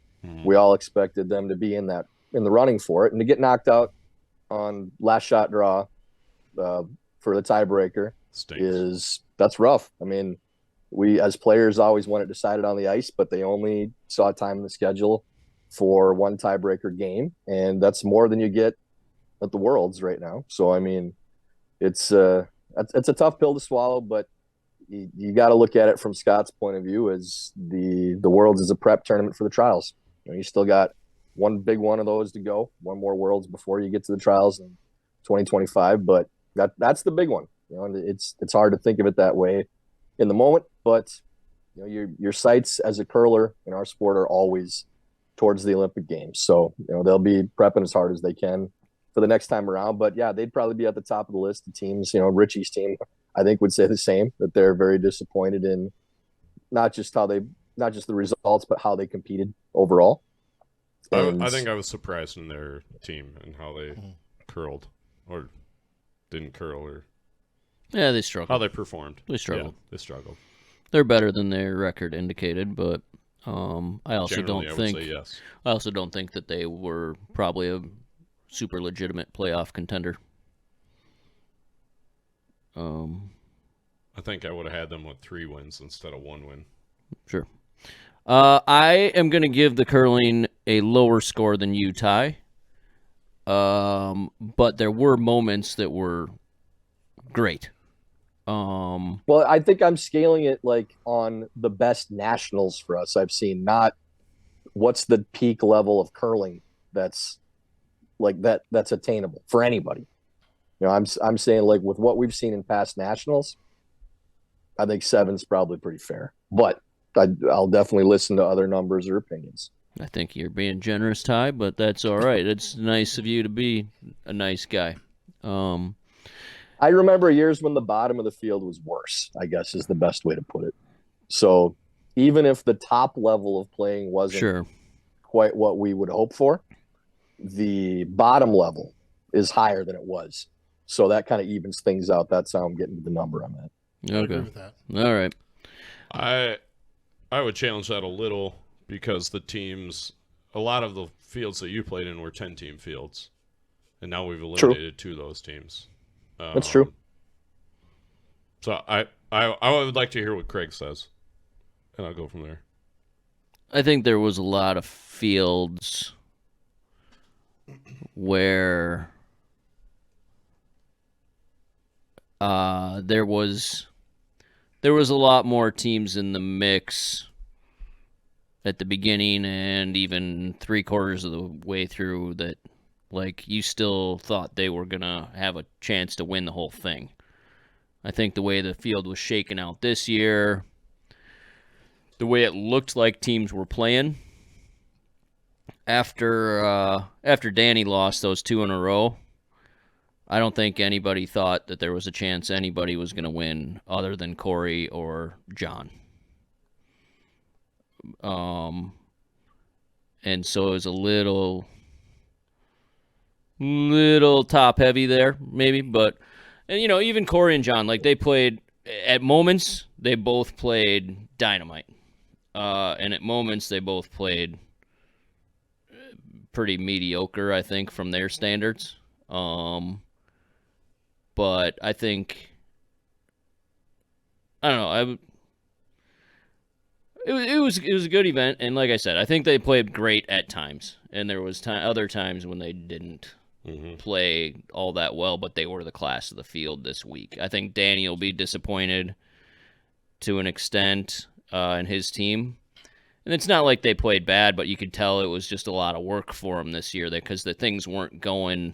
Speaker 4: we all expected them to be in the running for it. And to get knocked out on last shot draw for the tiebreaker that's rough. I mean, we as players always want it decided on the ice, but they only saw time in the schedule for one tiebreaker game, and that's more than you get at the Worlds right now. So I mean, it's a tough pill to swallow, but you got to look at it from Scott's point of view as the Worlds is a prep tournament for the trials. You still got one big one of those to go, one more Worlds before you get to the trials in 2025. But that's the big one. And it's hard to think of it that way in the moment, but your sights as a curler in our sport are always towards the Olympic Games. So they'll be prepping as hard as they can for the next time around. But yeah, they'd probably be at the top of the list of teams. Richie's team, I think, would say the same, that they're very disappointed in not just the results, but how they competed overall.
Speaker 2: I think I was surprised in their team and how they curled or didn't curl, or
Speaker 3: they struggled.
Speaker 2: How they performed.
Speaker 3: They struggled.
Speaker 2: Yeah, they struggled.
Speaker 3: They're better than their record indicated, but I also
Speaker 2: Generally,
Speaker 3: don't think
Speaker 2: I would say yes.
Speaker 3: I also don't think that they were probably a super legitimate playoff contender.
Speaker 2: I think I would have had them with 3 wins instead of 1 win.
Speaker 3: Sure. I am going to give the curling a lower score than you, Ty. But there were moments that were great.
Speaker 4: Well, I think I'm scaling it like on the best nationals for us I've seen, not what's the peak level of curling that's attainable for anybody. I'm saying, like, with what we've seen in past nationals, I think 7's probably pretty fair. But I'll definitely listen to other numbers or opinions.
Speaker 3: I think you're being generous, Ty, but that's all right. It's nice of you to be a nice guy.
Speaker 4: I remember years when the bottom of the field was worse, I guess is the best way to put it. So even if the top level of playing wasn't quite what we would hope for, the bottom level is higher than it was. So that kind of evens things out. That's how I'm getting to the number I'm at.
Speaker 3: Okay.
Speaker 1: I agree with that.
Speaker 3: All right.
Speaker 2: I would challenge that a little, because a lot of the fields that you played in were 10-team fields, and now we've eliminated 2 of those teams.
Speaker 4: That's true.
Speaker 2: So I would like to hear what Craig says, and I'll go from there.
Speaker 3: I think there was a lot of fields where there was a lot more teams in the mix at the beginning and even 3/4 of the way through that, like, you still thought they were going to have a chance to win the whole thing. I think the way the field was shaken out this year, the way it looked like teams were playing, after Danny lost those 2 in a row, I don't think anybody thought that there was a chance anybody was going to win other than Corey or John. And so it was a little top heavy there, maybe, but even Corey and John, like, they played at moments, they both played dynamite. And at moments they both played pretty mediocre, I think, from their standards. But I think, I don't know, it was a good event, and like I said, I think they played great at times, and there was other times when they didn't play all that well, but they were the class of the field this week. I think Danny will be disappointed to an extent in his team. And it's not like they played bad, but you could tell it was just a lot of work for them this year because the things weren't going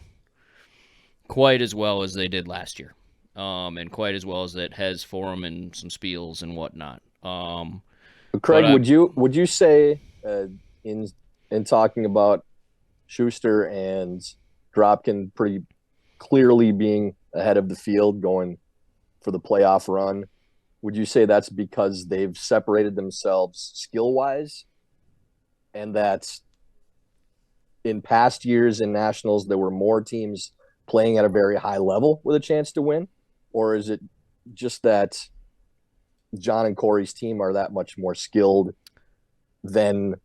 Speaker 3: quite as well as they did last year, and quite as well as it has for them in some spiels and whatnot.
Speaker 4: Craig, would you say in talking about Schuster and Dropkin pretty clearly being ahead of the field going for the playoff run, would you say that's because they've separated themselves skill-wise, and that in past years in nationals there were more teams playing at a very high level with a chance to win? or is it just that John and Corey's team are that much more skilled than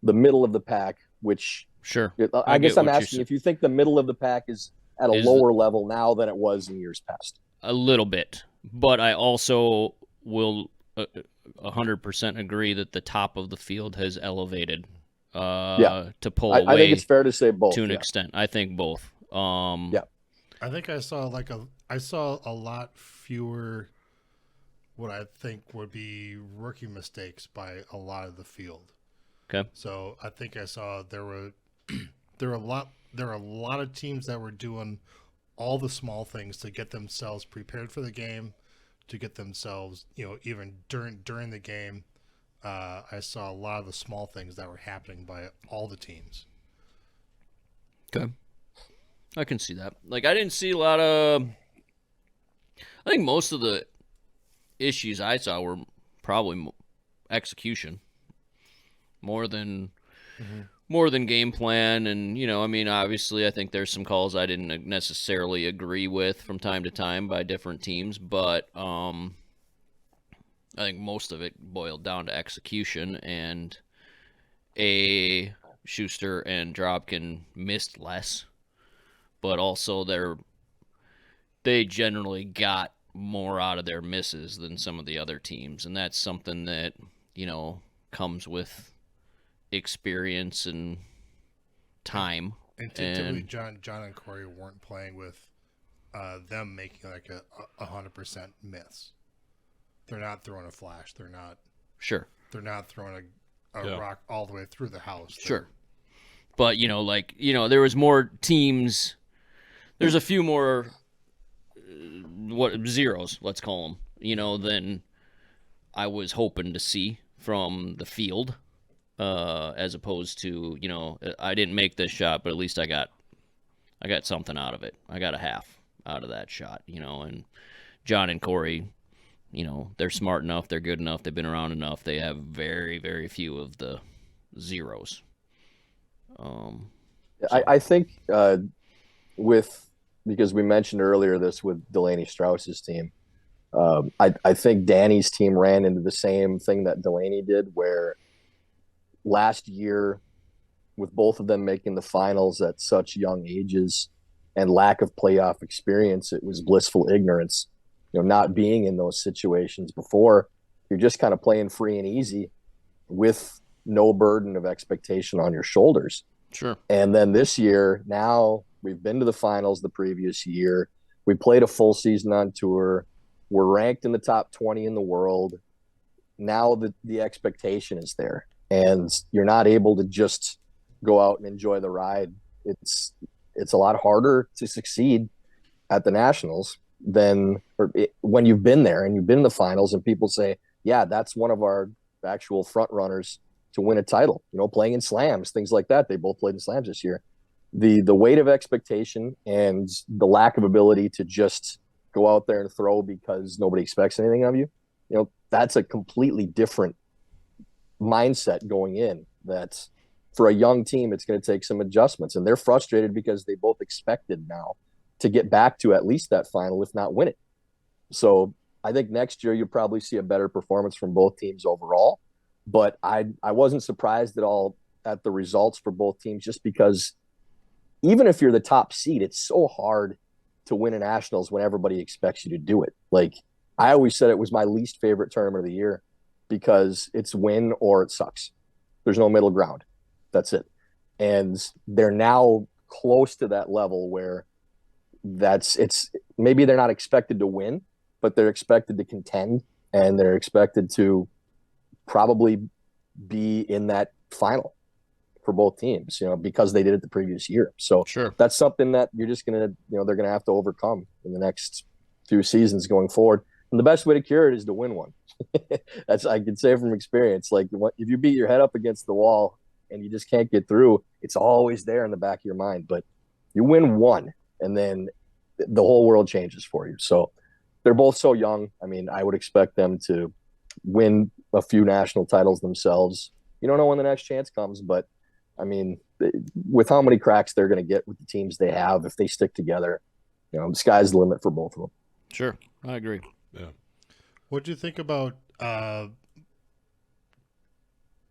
Speaker 4: the middle of the pack, which
Speaker 3: Sure.
Speaker 4: I guess I'm asking if you think the middle of the pack is at a lower level now than it was in years past.
Speaker 3: A little bit, but I also will 100% agree that the top of the field has elevated to pull away.
Speaker 4: I think it's fair to say both
Speaker 3: to an extent. I think both.
Speaker 1: I think I saw a lot fewer what I think would be rookie mistakes by a lot of the field.
Speaker 3: Okay.
Speaker 1: So I think I saw there were a lot of teams that were doing all the small things to get themselves prepared for the game, to get themselves, even during the game. I saw a lot of the small things that were happening by all the teams.
Speaker 3: Okay. I can see that. Like, I didn't see a lot of... I think most of the issues I saw were probably execution more than game plan. And, obviously I think there's some calls I didn't necessarily agree with from time to time by different teams, but I think most of it boiled down to execution, and Schuster and Dropkin missed less, but also they generally got more out of their misses than some of the other teams, and that's something that comes with experience and time.
Speaker 1: And typically, John and Corey weren't playing with them making like a 100% miss. They're not throwing a flash. They're not.
Speaker 3: Sure.
Speaker 1: They're not throwing a rock all the way through the house.
Speaker 3: Sure. But there was more teams. There's a few more zeros, let's call them, than I was hoping to see from the field, as opposed to, I didn't make this shot, but at least I got something out of it. I got a half out of that shot, and John and Corey, they're smart enough, they're good enough, they've been around enough, they have very, very few of the zeros.
Speaker 4: I think because we mentioned earlier this with Delaney Strauss's team, I think Danny's team ran into the same thing that Delaney did, where last year, with both of them making the finals at such young ages and lack of playoff experience, it was blissful ignorance. Not being in those situations before, you're just kind of playing free and easy with no burden of expectation on your shoulders.
Speaker 3: Sure.
Speaker 4: And then this year, now we've been to the finals the previous year. We played a full season on tour. We're ranked in the top 20 in the world. Now the expectation is there, and you're not able to just go out and enjoy the ride. It's a lot harder to succeed at the Nationals when you've been there and you've been in the finals, and people say, yeah, that's one of our actual front runners to win a title, playing in slams, things like that. They both played in slams this year. The weight of expectation and the lack of ability to just go out there and throw because nobody expects anything of you, that's a completely different mindset going in. That for a young team, it's going to take some adjustments, and they're frustrated because they both expected now to get back to at least that final, if not win it. So I think next year you'll probably see a better performance from both teams overall. But I wasn't surprised at all at the results for both teams, just because even if you're the top seed, it's so hard to win a Nationals when everybody expects you to do it. Like, I always said it was my least favorite tournament of the year because it's win or it sucks. There's no middle ground. That's it. And they're now close to that level where maybe they're not expected to win, but they're expected to contend, and they're expected to probably be in that final for both teams, because they did it the previous year. So
Speaker 3: sure,
Speaker 4: that's something that you're just going to, they're going to have to overcome in the next few seasons going forward. And the best way to cure it is to win one. That's, I can say from experience. Like, if you beat your head up against the wall and you just can't get through, it's always there in the back of your mind. But you win one, and then the whole world changes for you. So they're both so young. I mean, I would expect them to win a few national titles themselves. You don't know when the next chance comes, but I mean, with how many cracks they're going to get with the teams they have, if they stick together, the sky's the limit for both of them.
Speaker 3: Sure. I agree.
Speaker 2: Yeah.
Speaker 1: What do you think about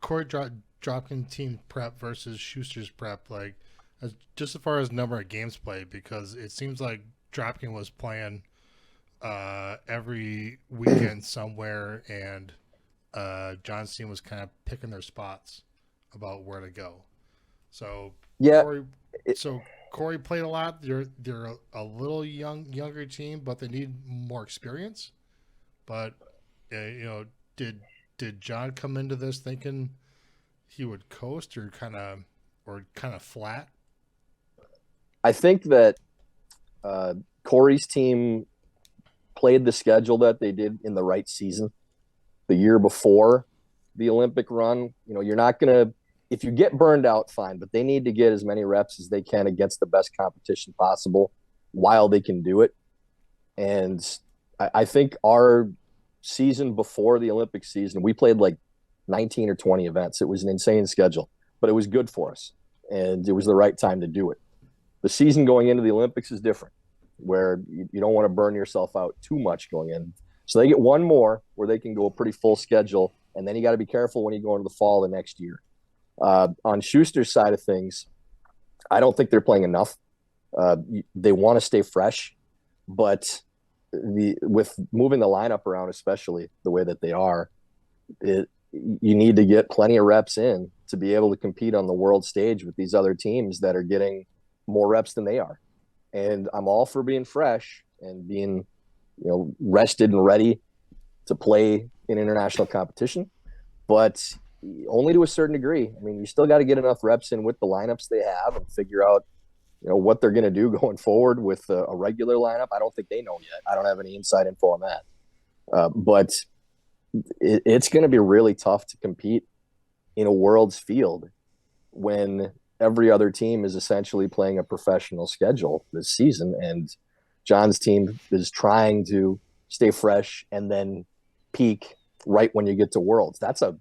Speaker 1: Corey Dropkin team prep versus Schuster's prep? Like, just as far as number of games played, because it seems like Dropkin was playing every weekend somewhere, and John's team was kind of picking their spots about where to go. So
Speaker 4: Yeah.
Speaker 1: Corey played a lot. They're a little younger team, but they need more experience. But did John come into this thinking he would coast or kind of flat?
Speaker 4: I think that Corey's team played the schedule that they did in the right season. The year before the Olympic run, you're not going to, if you get burned out, fine, but they need to get as many reps as they can against the best competition possible while they can do it. And I think our season before the Olympic season, we played like 19 or 20 events. It was an insane schedule, but it was good for us. And it was the right time to do it. The season going into the Olympics is different, where you don't want to burn yourself out too much going in. So they get one more where they can go a pretty full schedule. And then you got to be careful when you go into the fall the next year. On Schuster's side of things, I don't think they're playing enough. They want to stay fresh, but with moving the lineup around, especially the way that they are, you need to get plenty of reps in to be able to compete on the world stage with these other teams that are getting more reps than they are. And I'm all for being fresh and being, rested and ready to play in international competition, but only to a certain degree. I mean, you still got to get enough reps in with the lineups they have and figure out, what they're going to do going forward with a regular lineup. I don't think they know yet. I don't have any inside info on that. But it's going to be really tough to compete in a world's field when every other team is essentially playing a professional schedule this season. And John's team is trying to stay fresh and then peak right when you get to Worlds. That's a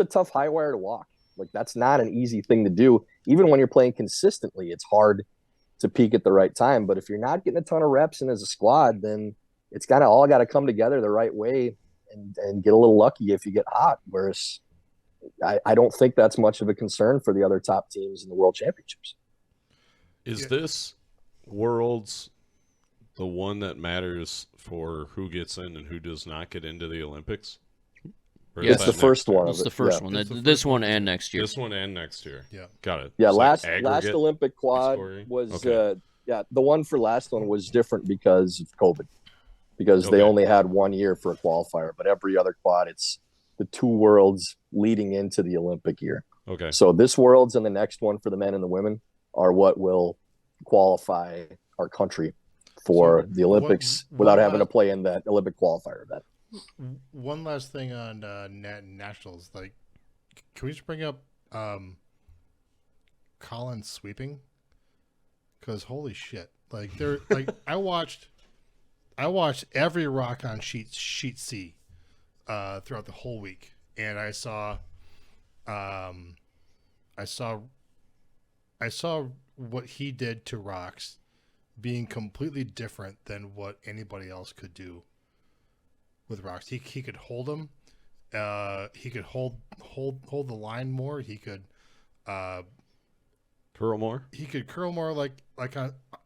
Speaker 4: tough high wire to walk. Like, that's not an easy thing to do. Even when you're playing consistently, it's hard to peak at the right time. But if you're not getting a ton of reps in as a squad, then it's all got to come together the right way and get a little lucky if you get hot. Whereas I don't think that's much of a concern for the other top teams in the World Championships.
Speaker 2: Is this Worlds the one that matters for who gets in and who does not get into the Olympics?
Speaker 3: Yeah,
Speaker 4: it's the first one.
Speaker 3: It's the first one. This one and next year.
Speaker 2: This one and next year.
Speaker 1: Yeah.
Speaker 2: Got it.
Speaker 4: Yeah,
Speaker 2: It's
Speaker 4: last Olympic quad
Speaker 2: scoring?
Speaker 4: was
Speaker 2: Okay.
Speaker 4: the one for last one was different because of COVID. Because they only had 1 year for a qualifier, but every other quad it's the two worlds leading into the Olympic year.
Speaker 2: Okay.
Speaker 4: So this Worlds and the next one for the men and the women are what will qualify our country for the Olympics without having to play in that Olympic qualifier event.
Speaker 1: One last thing on nationals, like, can we just bring up Collins sweeping? Because holy shit, like they're like I watched every rock on sheet C throughout the whole week, and I saw what he did to rocks being completely different than what anybody else could do with rocks. He could hold them. He could hold the line more. He could
Speaker 2: curl more.
Speaker 1: He could curl more. Like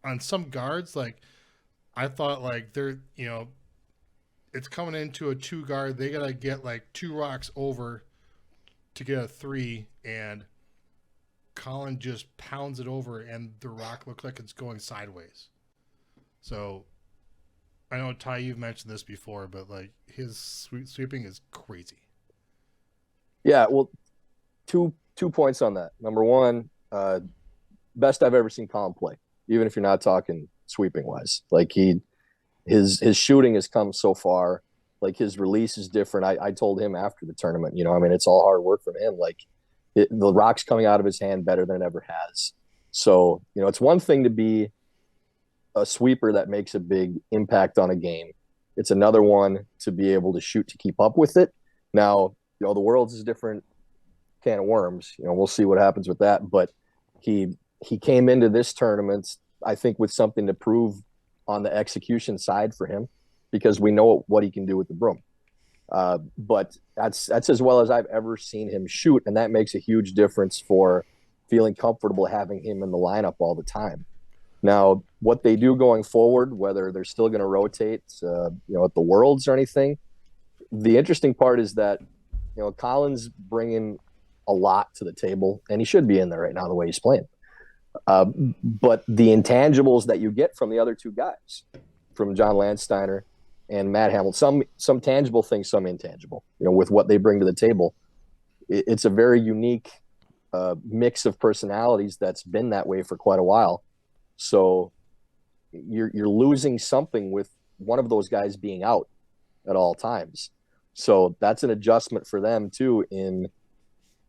Speaker 1: on some guards. Like, I thought, like, they're, it's coming into a 2 guard. They gotta get like 2 rocks over to get a 3, and Colin just pounds it over, and the rock looks like it's going sideways. So, I know, Ty, you've mentioned this before, but like his sweeping is crazy.
Speaker 4: Yeah, well, two points on that. Number one, best I've ever seen Colin play, even if you're not talking sweeping wise. Like, his shooting has come so far. Like, his release is different. I told him after the tournament, it's all hard work from him. Like, the rock's coming out of his hand better than it ever has. So, it's one thing to be a sweeper that makes a big impact on a game. It's another one to be able to shoot to keep up with it. Now, the Worlds is a different can of worms. We'll see what happens with that. But he came into this tournament, I think, with something to prove on the execution side for him, because we know what he can do with the broom. But that's as well as I've ever seen him shoot, and that makes a huge difference for feeling comfortable having him in the lineup all the time. Now, what they do going forward, whether they're still going to rotate, at the Worlds or anything, the interesting part is that, Collins bringing a lot to the table, and he should be in there right now the way he's playing. But the intangibles that you get from the other two guys, from John Landsteiner and Matt Hamill, some tangible things, some intangible, with what they bring to the table. It's a very unique mix of personalities that's been that way for quite a while. So you're losing something with one of those guys being out at all times. So that's an adjustment for them too, in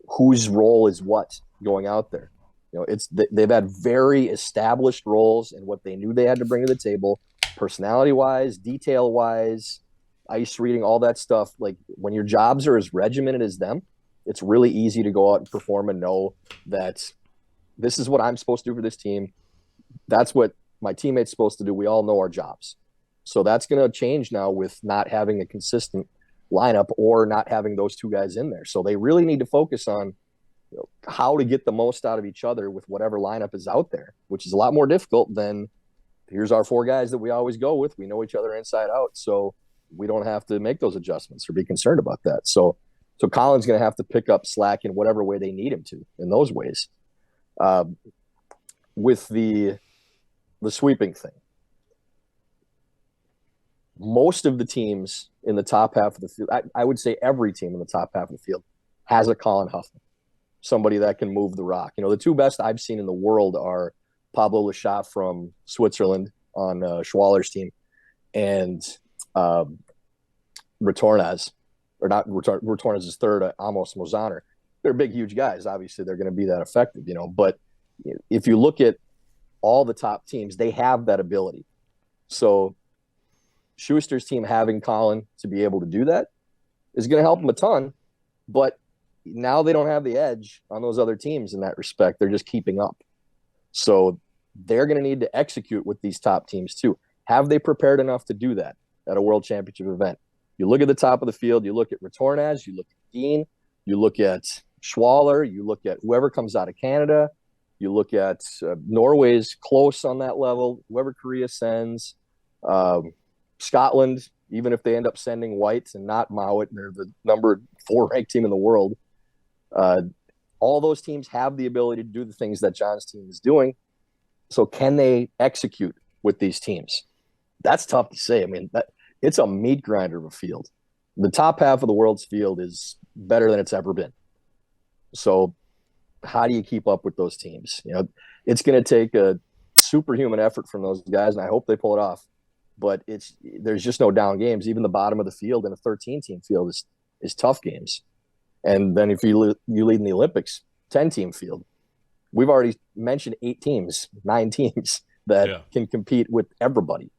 Speaker 4: whose role is what going out there. They've had very established roles in what they knew they had to bring to the table, personality wise, detail wise, ice reading, all that stuff. Like, when your jobs are as regimented as them, it's really easy to go out and perform and know that this is what I'm supposed to do for this team. That's what my teammate's supposed to do. We all know our jobs. So that's going to change now with not having a consistent lineup or not having those two guys in there. So they really need to focus on how to get the most out of each other with whatever lineup is out there, which is a lot more difficult than here's our four guys that we always go with. We know each other inside out, so we don't have to make those adjustments or be concerned about that. So Colin's going to have to pick up slack in whatever way they need him to in those ways. With the sweeping thing, most of the teams in the top half of the field, I would say every team in the top half of the field has a Colin Huffman, somebody that can move the rock. The two best I've seen in the world are Pablo Lechat from Switzerland on Schwaller's team, and Retornaz, or not Retornaz is third, Amos Mozaner. They're big, huge guys. Obviously, they're going to be that effective, but if you look at all the top teams, they have that ability. So Schuster's team having Colin to be able to do that is going to help them a ton, but now they don't have the edge on those other teams in that respect. They're just keeping up. So they're going to need to execute with these top teams too. Have they prepared enough to do that at a world championship event? You look at the top of the field, you look at Retornaz, you look at Dean, you look at Schwaller, you look at whoever comes out of Canada, you look at Norway's close on that level, whoever Korea sends, Scotland, even if they end up sending White and not Mowat, and they're the number 4 ranked team in the world. All those teams have the ability to do the things that John's team is doing. So can they execute with these teams? That's tough to say. I mean, it's a meat grinder of a field. The top half of the world's field is better than it's ever been. So how do you keep up with those teams? It's going to take a superhuman effort from those guys, and I hope they pull it off. But there's just no down games. Even the bottom of the field in a 13-team field is tough games. And then if you lead in the Olympics, 10-team field, we've already mentioned 9 teams that can compete with everybody.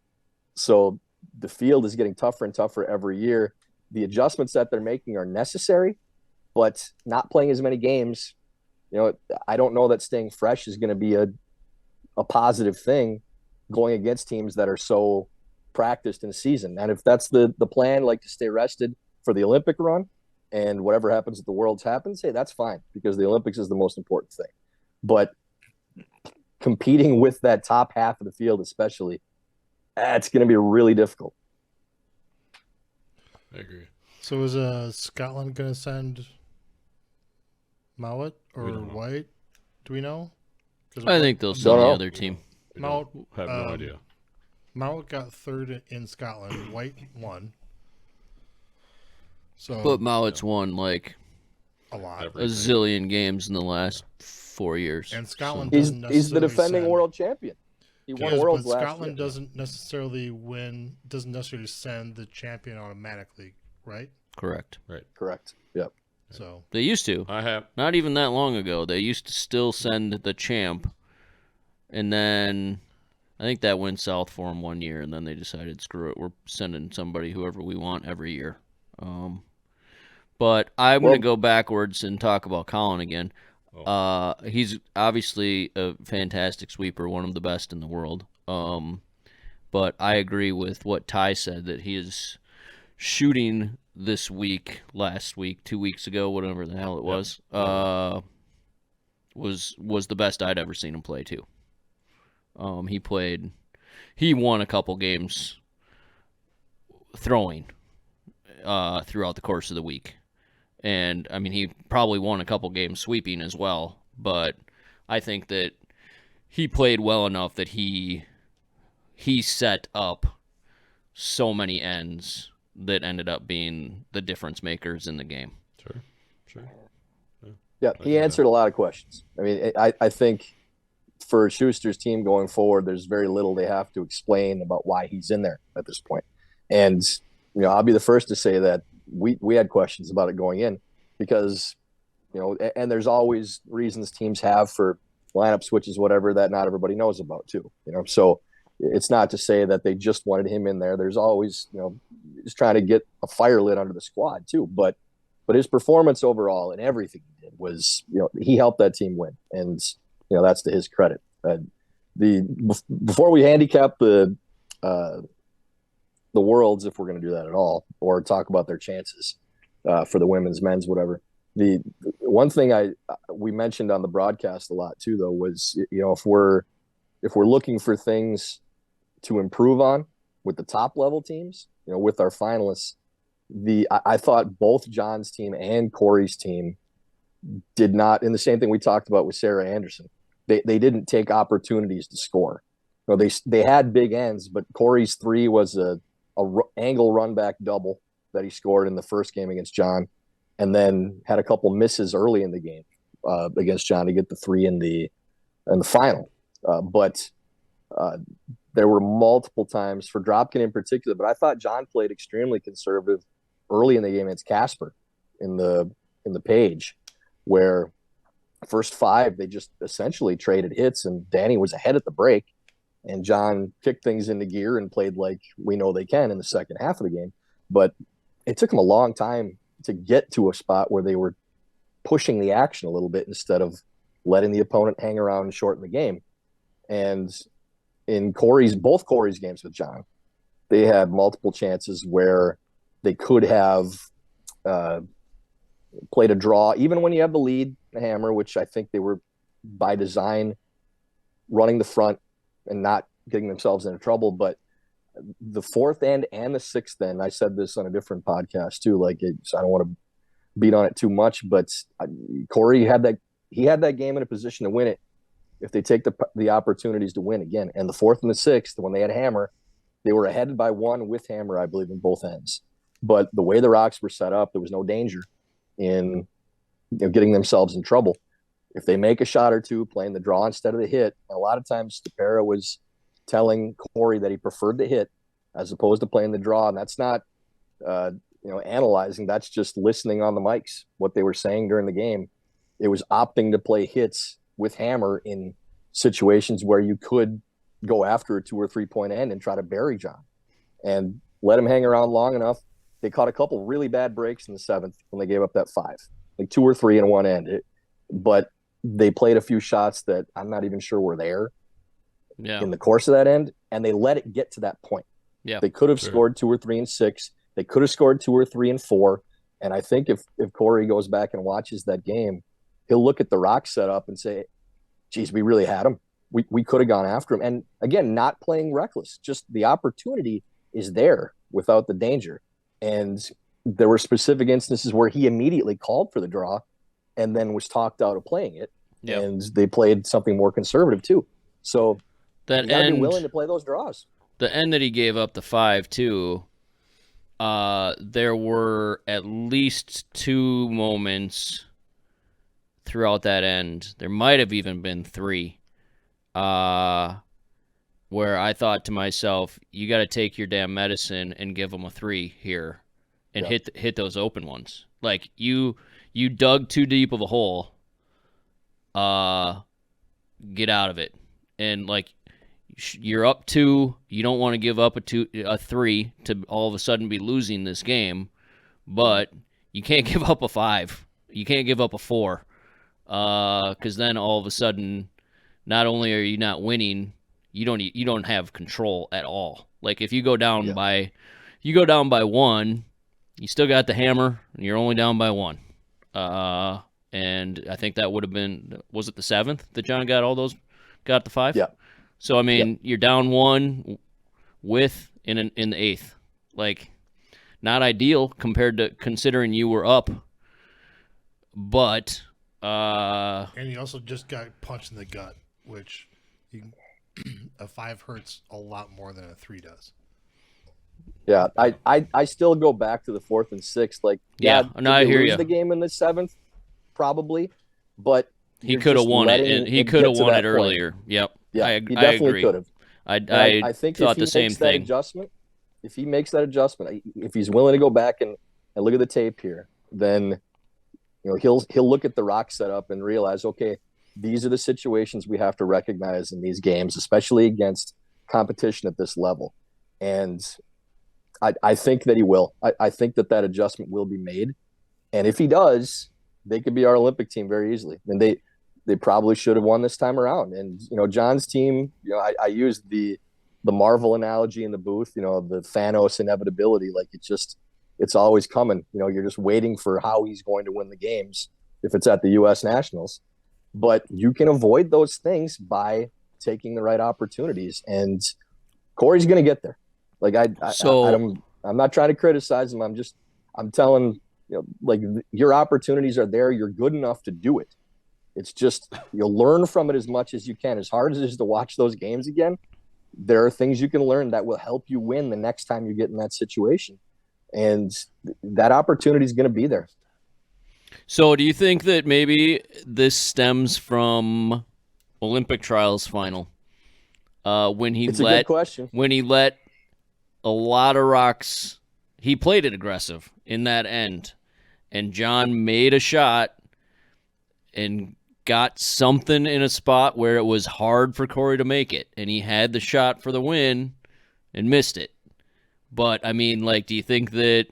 Speaker 4: So the field is getting tougher and tougher every year. The adjustments that they're making are necessary, but not playing as many games, I don't know that staying fresh is going to be a positive thing going against teams that are so practiced in season. And if that's the plan, like to stay rested for the Olympic run, and whatever happens at the Worlds happens, hey, that's fine, because the Olympics is the most important thing. But competing with that top half of the field especially, it's going to be really difficult.
Speaker 2: I agree.
Speaker 1: So is Scotland going to send Mowat or White? Do we know?
Speaker 3: I think they'll send the other team.
Speaker 1: Mowat,
Speaker 2: I have no idea.
Speaker 1: Mowat got third in Scotland. White won. So,
Speaker 3: But Mowat's won like
Speaker 1: a lot.
Speaker 3: a zillion games in the last 4 years.
Speaker 1: And Scotland
Speaker 4: He's
Speaker 1: doesn't
Speaker 4: the defending
Speaker 1: send,
Speaker 4: world champion. He won Worlds
Speaker 1: but
Speaker 4: last
Speaker 1: Scotland
Speaker 4: year.
Speaker 1: doesn't necessarily send the champion automatically, right?
Speaker 3: Correct.
Speaker 4: Correct. Yep.
Speaker 1: So
Speaker 3: They used to.
Speaker 2: I have.
Speaker 3: Not even that long ago. They used to still send the champ. And then I think that went south for them 1 year, and then they decided, screw it, we're sending somebody, whoever we want, every year. But I'm going to go backwards and talk about Colin again. He's obviously a fantastic sweeper, one of the best in the world. But I agree with what Ty said, that he is shooting this week, last week, 2 weeks ago, whatever the hell it was, was the best I'd ever seen him play too. He won a couple games throwing throughout the course of the week. And, I mean, he probably won a couple games sweeping as well. But I think that he played well enough that he set up so many ends that ended up being the difference makers in the game.
Speaker 2: Sure.
Speaker 4: Yeah, he answered a lot of questions. I mean, I think for Schuster's team going forward, there's very little they have to explain about why he's in there at this point. And, you know, I'll be the first to say that we had questions about it going in because, you know, and there's always reasons teams have for lineup switches, whatever, that not everybody knows about too, you know. So it's not to say that they just wanted him in there. There's always, you know, just trying to get a fire lit under the squad too. But his performance overall and everything he did was, you know, he helped that team win. And, you know, that's to his credit. Before we handicap the Worlds, if we're going to do that at all, or talk about their chances for the women's, men's, whatever. The one thing we mentioned on the broadcast a lot too, though, was, you know, if we're looking for things to improve on with the top level teams, you know, with our finalists, I thought both John's team and Corey's team did not, in the same thing we talked about with Sarah Anderson, they didn't take opportunities to score. You know, they had big ends, but Corey's three was a angle run back double that he scored in the first game against John, and then had a couple misses early in the game against John to get the three in the final. But there were multiple times for Dropkin in particular, but I thought John played extremely conservative early in the game against Casper in the page, where first five they just essentially traded hits, and Danny was ahead at the break, and John kicked things into gear and played like we know they can in the second half of the game. But it took them a long time to get to a spot where they were pushing the action a little bit instead of letting the opponent hang around and shorten the game. And in both Corey's games with John, they had multiple chances where they could have played a draw, even when you have the lead, the hammer, which I think they were by design running the front and not getting themselves into trouble. But the fourth end and the sixth end, I said this on a different podcast too, I don't want to beat on it too much, but Corey had that game in a position to win it if they take the opportunities to win again. And the fourth and the sixth, when they had hammer, they were ahead by one with hammer, I believe, in both ends. But the way the rocks were set up, there was no danger in, you know, getting themselves in trouble. If they make a shot or two, playing the draw instead of the hit, a lot of times Stapera was telling Corey that he preferred the hit as opposed to playing the draw. And that's not, analyzing. That's just listening on the mics, what they were saying during the game. It was opting to play hits with hammer in situations where you could go after a 2 or 3 point end and try to bury John and let him hang around long enough. They caught a couple really bad breaks in the seventh when they gave up that 5, like 2 or 3 in one end. But they played a few shots that I'm not even sure were there in the course of that end, and they let it get to that point. Yeah, they could have scored 2 or 3 and 6. They could have scored 2 or 3 and 4. And I think if Corey goes back and watches that game, he'll look at the rock setup and say, geez, we really had him. We could have gone after him. And again, not playing reckless, just the opportunity is there without the danger. And there were specific instances where he immediately called for the draw and then was talked out of playing it. Yep. And they played something more conservative too. So
Speaker 3: that
Speaker 4: you gotta be willing to play those draws.
Speaker 3: The end that he gave up the 5 too, there were at least 2 moments throughout that end. There might have even been 3. Where I thought to myself, you got to take your damn medicine and give them a 3 here and hit those open ones. Like you dug too deep of a hole. Get out of it. And like you're up 2, you don't want to give up a 3 to all of a sudden be losing this game, but you can't give up a 5. You can't give up a 4. Because then all of a sudden, not only are you not winning, you don't have control at all. Like if you go down by 1, you still got the hammer, and you're only down by 1. And I think that would have been, was it the 7th that John got the 5?
Speaker 4: Yeah.
Speaker 3: So I mean, you're down 1 in the 8th. Like, not ideal compared to considering you were up, but
Speaker 1: and he also just got punched in the gut, which a 5 hurts a lot more than a 3 does.
Speaker 4: Yeah, I still go back to the 4th and 6th. Like,
Speaker 3: no, I hear you.
Speaker 4: The game in the 7th, probably, but
Speaker 3: he could have won it, and he could have won it earlier. Yep.
Speaker 4: Yeah, he definitely could have.
Speaker 3: I
Speaker 4: think
Speaker 3: thought
Speaker 4: if he
Speaker 3: the same
Speaker 4: makes that
Speaker 3: thing.
Speaker 4: If he makes that adjustment, if he's willing to go back and look at the tape here, then he'll look at the Rock setup and realize, okay, these are the situations we have to recognize in these games, especially against competition at this level. And I think that he will. I think that adjustment will be made. And if he does, they could be our Olympic team very easily. And they probably should have won this time around. And, John's team, I used the Marvel analogy in the booth, the Thanos inevitability. Like, it's always coming. You're just waiting for how he's going to win the games if it's at the U.S. Nationals. But you can avoid those things by taking the right opportunities. And Corey's going to get there. Like, I'm not trying to criticize him. I'm telling, like, your opportunities are there. You're good enough to do it. It's just, you'll learn from it as much as you can. As hard as it is to watch those games again, there are things you can learn that will help you win the next time you get in that situation. And that opportunity is going to be there.
Speaker 3: So do you think that maybe this stems from Olympic trials final? When he
Speaker 4: It's a good question.
Speaker 3: When he let a lot of rocks, he played it aggressive in that end, and John made a shot and got something in a spot where it was hard for Corey to make it, and he had the shot for the win and missed it. But I mean, like, do you think that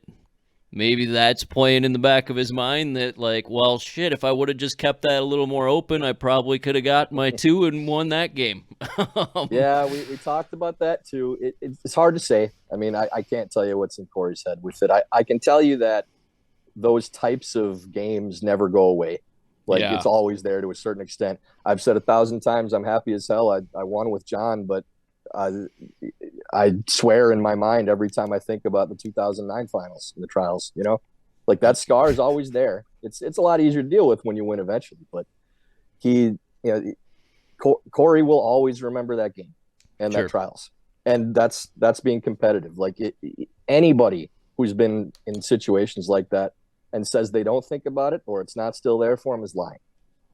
Speaker 3: maybe that's playing in the back of his mind that, like, well, shit, if I would have just kept that a little more open, I probably could have got my 2 and won that game?
Speaker 4: Yeah, we talked about that too. It's hard to say. I mean, I can't tell you what's in Corey's head with it. I can tell you that those types of games never go away. Like, It's always there to a certain extent. I've said 1,000 times I'm happy as hell I won with John, but I swear in my mind every time I think about the 2009 finals and the trials, like, that scar is always there. It's a lot easier to deal with when you win eventually, but Corey will always remember that game and that trials. And that's being competitive. Like, anybody who's been in situations like that and says they don't think about it or it's not still there for them is lying.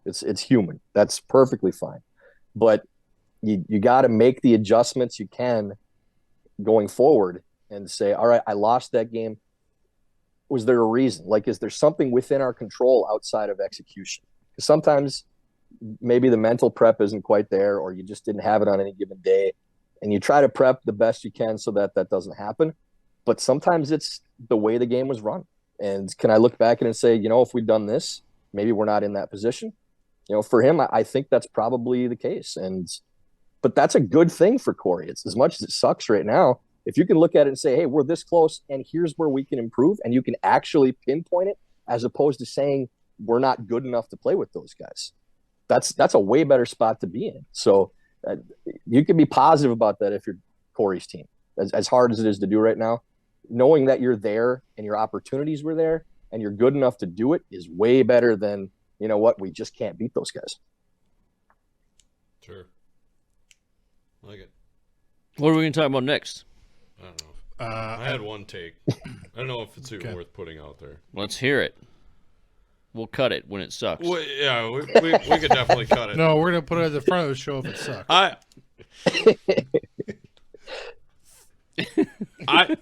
Speaker 4: It's human. That's perfectly fine. But you got to make the adjustments you can going forward and say, all right, I lost that game. Was there a reason? Like, is there something within our control outside of execution? Because sometimes maybe the mental prep isn't quite there, or you just didn't have it on any given day, and you try to prep the best you can so that doesn't happen. But sometimes it's the way the game was run. And can I look back and say, if we'd done this, maybe we're not in that position? For him, I think that's probably the case. But that's a good thing for Corey. It's, as much as it sucks right now, if you can look at it and say, hey, we're this close and here's where we can improve, and you can actually pinpoint it, as opposed to saying we're not good enough to play with those guys. That's a way better spot to be in. So you can be positive about that if you're Corey's team. As hard as it is to do right now, knowing that you're there and your opportunities were there and you're good enough to do it is way better than, we just can't beat those guys.
Speaker 2: Sure. Like it.
Speaker 3: What are we going to talk about next?
Speaker 2: I don't know. I had one take. I don't know if it's even worth putting out there.
Speaker 3: Let's hear it. We'll cut it when it sucks.
Speaker 2: Well, yeah, we could definitely cut it.
Speaker 1: No, we're going to put it at the front of the show if it sucks.
Speaker 2: I'll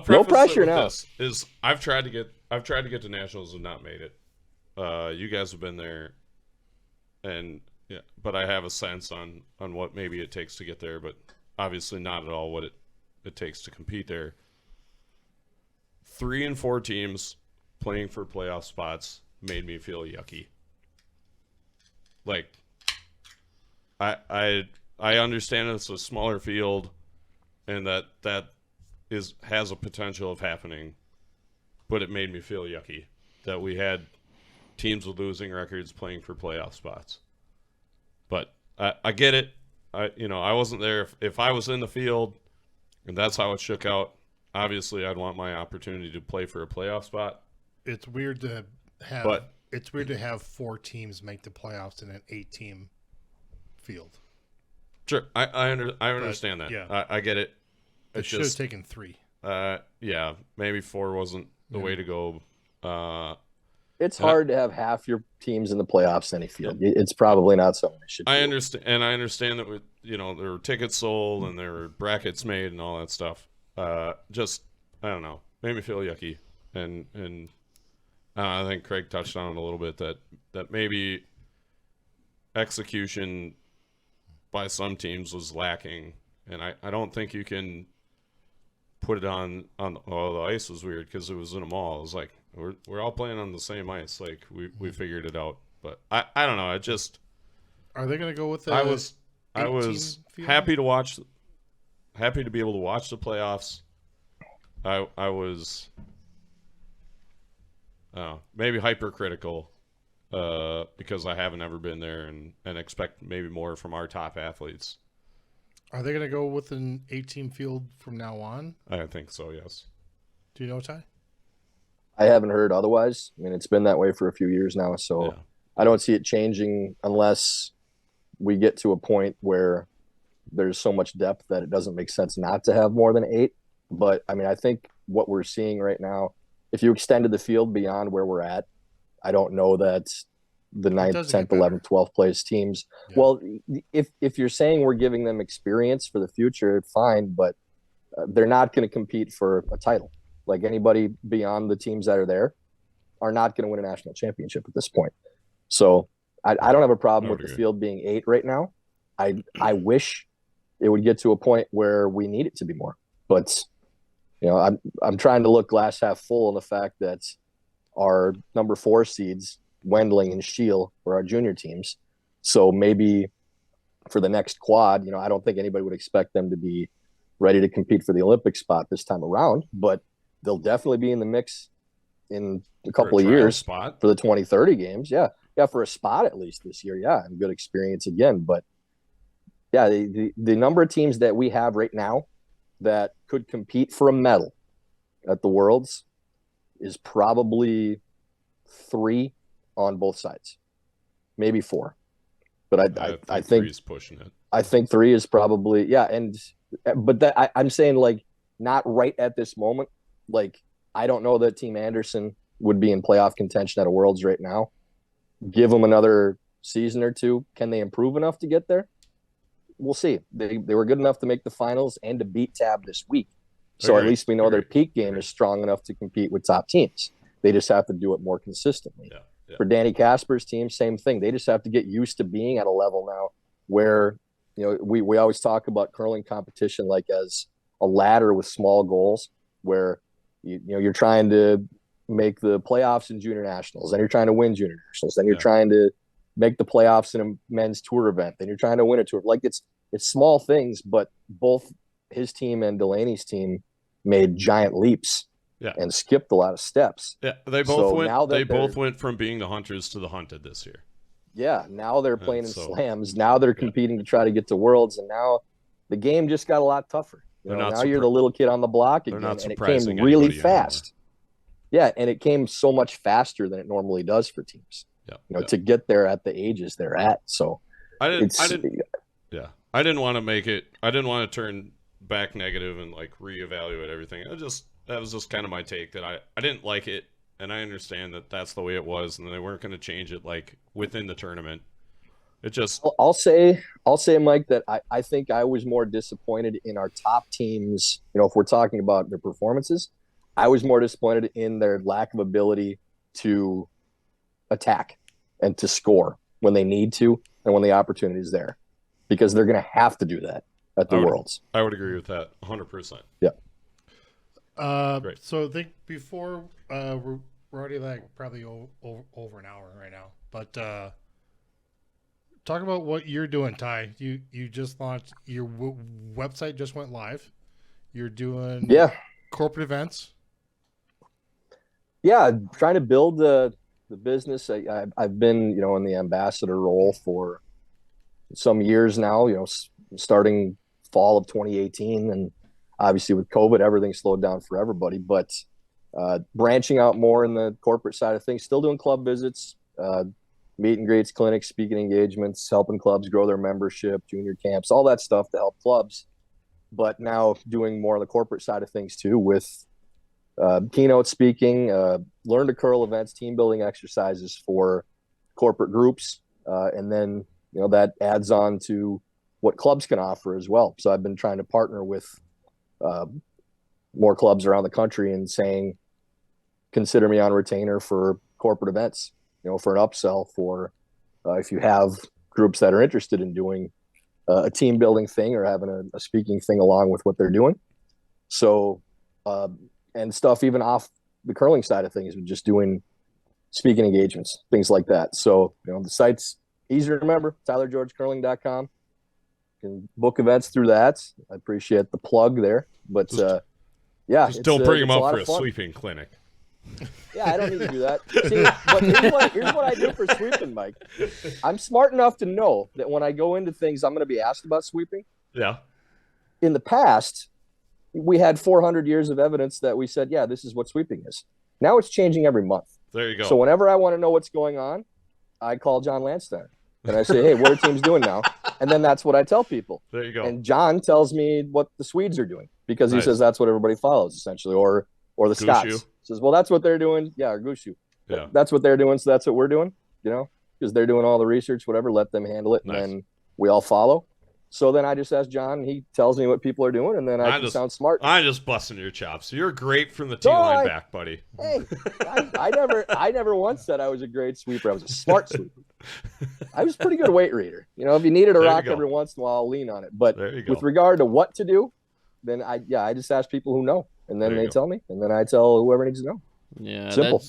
Speaker 2: preface
Speaker 4: no pressure
Speaker 2: it with
Speaker 4: now.
Speaker 2: this, is I've tried to get to nationals and not made it. You guys have been there, and yeah, but I have a sense on what maybe it takes to get there, but obviously not at all what it takes to compete there. 3 and 4 teams playing for playoff spots made me feel yucky. Like, I I understand it's a smaller field, and that has a potential of happening, but it made me feel yucky that we had teams with losing records playing for playoff spots. But I get it. I wasn't there. If I was in the field and that's how it shook out, obviously I'd want my opportunity to play for a playoff spot.
Speaker 1: It's weird to have.
Speaker 2: But
Speaker 1: it's weird to have 4 teams make the playoffs in an 8-team field.
Speaker 2: sure, I understand that.
Speaker 1: yeah.
Speaker 2: I get it.
Speaker 1: It should have taken 3.
Speaker 2: Yeah, maybe 4 wasn't the way to go.
Speaker 4: It's hard to have half your teams in the playoffs in any field. It's probably not something they should do.
Speaker 2: I understand that there were tickets sold and there were brackets made and all that stuff. Just I don't know, made me feel yucky, and I think Craig touched on it a little bit that maybe execution by some teams was lacking, and I don't think you can put it on the ice was weird because it was in a mall. It was like we're all playing on the same ice, like we figured it out. But I don't know.
Speaker 1: Are they going to go with the?
Speaker 2: I was
Speaker 1: 18 field?
Speaker 2: happy to be able to watch the playoffs. I was maybe hypercritical because I haven't ever been there and expect maybe more from our top athletes.
Speaker 1: Are they going to go with an 18 field from now on?
Speaker 2: I think so, yes.
Speaker 1: Do you know, Ty?
Speaker 4: I haven't heard otherwise. I mean, it's been that way for a few years now, so
Speaker 2: Yeah.
Speaker 4: I don't see it changing unless we get to a point where there's so much depth that it doesn't make sense not to have more than 8. But, I mean, I think what we're seeing right now, if you extended the field beyond where we're at, I don't know that the 9th, 10th, 11th, 12th place teams.
Speaker 1: Yeah.
Speaker 4: Well, if you're saying we're giving them experience for the future, fine, but they're not going to compete for a title. Like anybody beyond the teams that are there are not going to win a national championship at this point. So I don't have a problem with the field being 8 right now. I wish it would get to a point where we need it to be more. But I'm trying to look glass half full in the fact that our number 4 seeds, Wendling and Shield, are our junior teams. So maybe for the next quad, I don't think anybody would expect them to be ready to compete for the Olympic spot this time around, but they'll definitely be in the mix in a couple of years
Speaker 2: spot
Speaker 4: for the 2030 games. Yeah, for a spot at least this year. Yeah, and good experience again. But yeah, the number of teams that we have right now that could compete for a medal at the Worlds is probably 3 on both sides, maybe 4. But I think
Speaker 2: 3 is pushing it.
Speaker 4: I think 3 is probably but that I'm saying like not right at this moment. Like I don't know that Team Anderson would be in playoff contention at a Worlds right now. Give them another season or 2. Can they improve enough to get there? We'll see. They were good enough to make the finals and to beat Tab this week. So at least we know their peak game is strong enough to compete with top teams. They just have to do it more consistently.
Speaker 2: Yeah.
Speaker 4: For Danny Casper's team, same thing. They just have to get used to being at a level now where, we always talk about curling competition like as a ladder with small goals where, you're trying to make the playoffs in junior nationals, then you're trying to win junior nationals, then you're trying to make the playoffs in a men's tour event, then you're trying to win a tour. Like it's small things, but both his team and Delaney's team made giant leaps and skipped a lot of steps.
Speaker 2: Yeah, they both went from being the hunters to the hunted this year.
Speaker 4: Yeah, now they're playing in slams. Now they're competing to try to get to Worlds, and now the game just got a lot tougher. Now you're the little kid on the block again, and it came really fast. Yeah, and it came so much faster than it normally does for teams. To get there at the ages they're at. So
Speaker 2: I didn't want to make it. I didn't want to turn back negative and like reevaluate everything. That was just kind of my take that I didn't like it, and I understand that that's the way it was, and they weren't going to change it like within the tournament. It just
Speaker 4: I'll say Mike that I think I was more disappointed in our top teams. If we're talking about their performances, I was more disappointed in their lack of ability to attack and to score when they need to and when the opportunity is there, because they're going to have to do that at the Worlds.
Speaker 2: I would agree with that 100%.
Speaker 4: Yeah.
Speaker 1: Great. So I think before we're already like probably over an hour right now, but talk about what you're doing, Ty. You just launched your website, just went live. You're doing corporate events.
Speaker 4: Yeah, trying to build the business. I've been, in the ambassador role for some years now, starting fall of 2018. And obviously with COVID, everything slowed down for everybody. But branching out more in the corporate side of things, still doing club visits, meet and greets, clinics, speaking engagements, helping clubs grow their membership, junior camps, all that stuff to help clubs. But now doing more on the corporate side of things too, with keynote speaking, learn to curl events, team building exercises for corporate groups. And then, that adds on to what clubs can offer as well. So I've been trying to partner with more clubs around the country and saying, consider me on retainer for corporate events, for an upsell for if you have groups that are interested in doing a team building thing or having a speaking thing along with what they're doing. So, and stuff even off the curling side of things, just doing speaking engagements, things like that. So, the site's easy to remember, tylergeorgecurling.com. You can book events through that. I appreciate the plug there. But,
Speaker 2: just don't bring them up for a sweeping clinic.
Speaker 4: Yeah, I don't need to do that. See, but here's what I do for sweeping, Mike. I'm smart enough to know that when I go into things, I'm going to be asked about sweeping.
Speaker 2: Yeah.
Speaker 4: In the past, we had 400 years of evidence that we said, yeah, this is what sweeping is. Now it's changing every month.
Speaker 2: There you go.
Speaker 4: So whenever I want to know what's going on, I call John Landsteiner. And I say, hey, what are teams doing now? And then that's what I tell people.
Speaker 2: There you go.
Speaker 4: And John tells me what the Swedes are doing because he says that's what everybody follows, essentially, or the Scots. Says, well, that's what they're doing. Yeah, or Gushu.
Speaker 2: Yeah.
Speaker 4: That's what they're doing, so that's what we're doing, because they're doing all the research, whatever. Let them handle it, and then we all follow. So then I just ask John, and he tells me what people are doing, and then I can sound smart.
Speaker 2: I'm just busting your chops. You're great from the tee line back, buddy.
Speaker 4: Hey, I never once said I was a great sweeper. I was a smart sweeper. I was a pretty good weight reader. If you needed a rock every once in a while, I'll lean on it. But with regard to what to do, then I just ask people who know, and then they tell me, and then I tell whoever needs to know.
Speaker 3: Yeah,
Speaker 4: simple.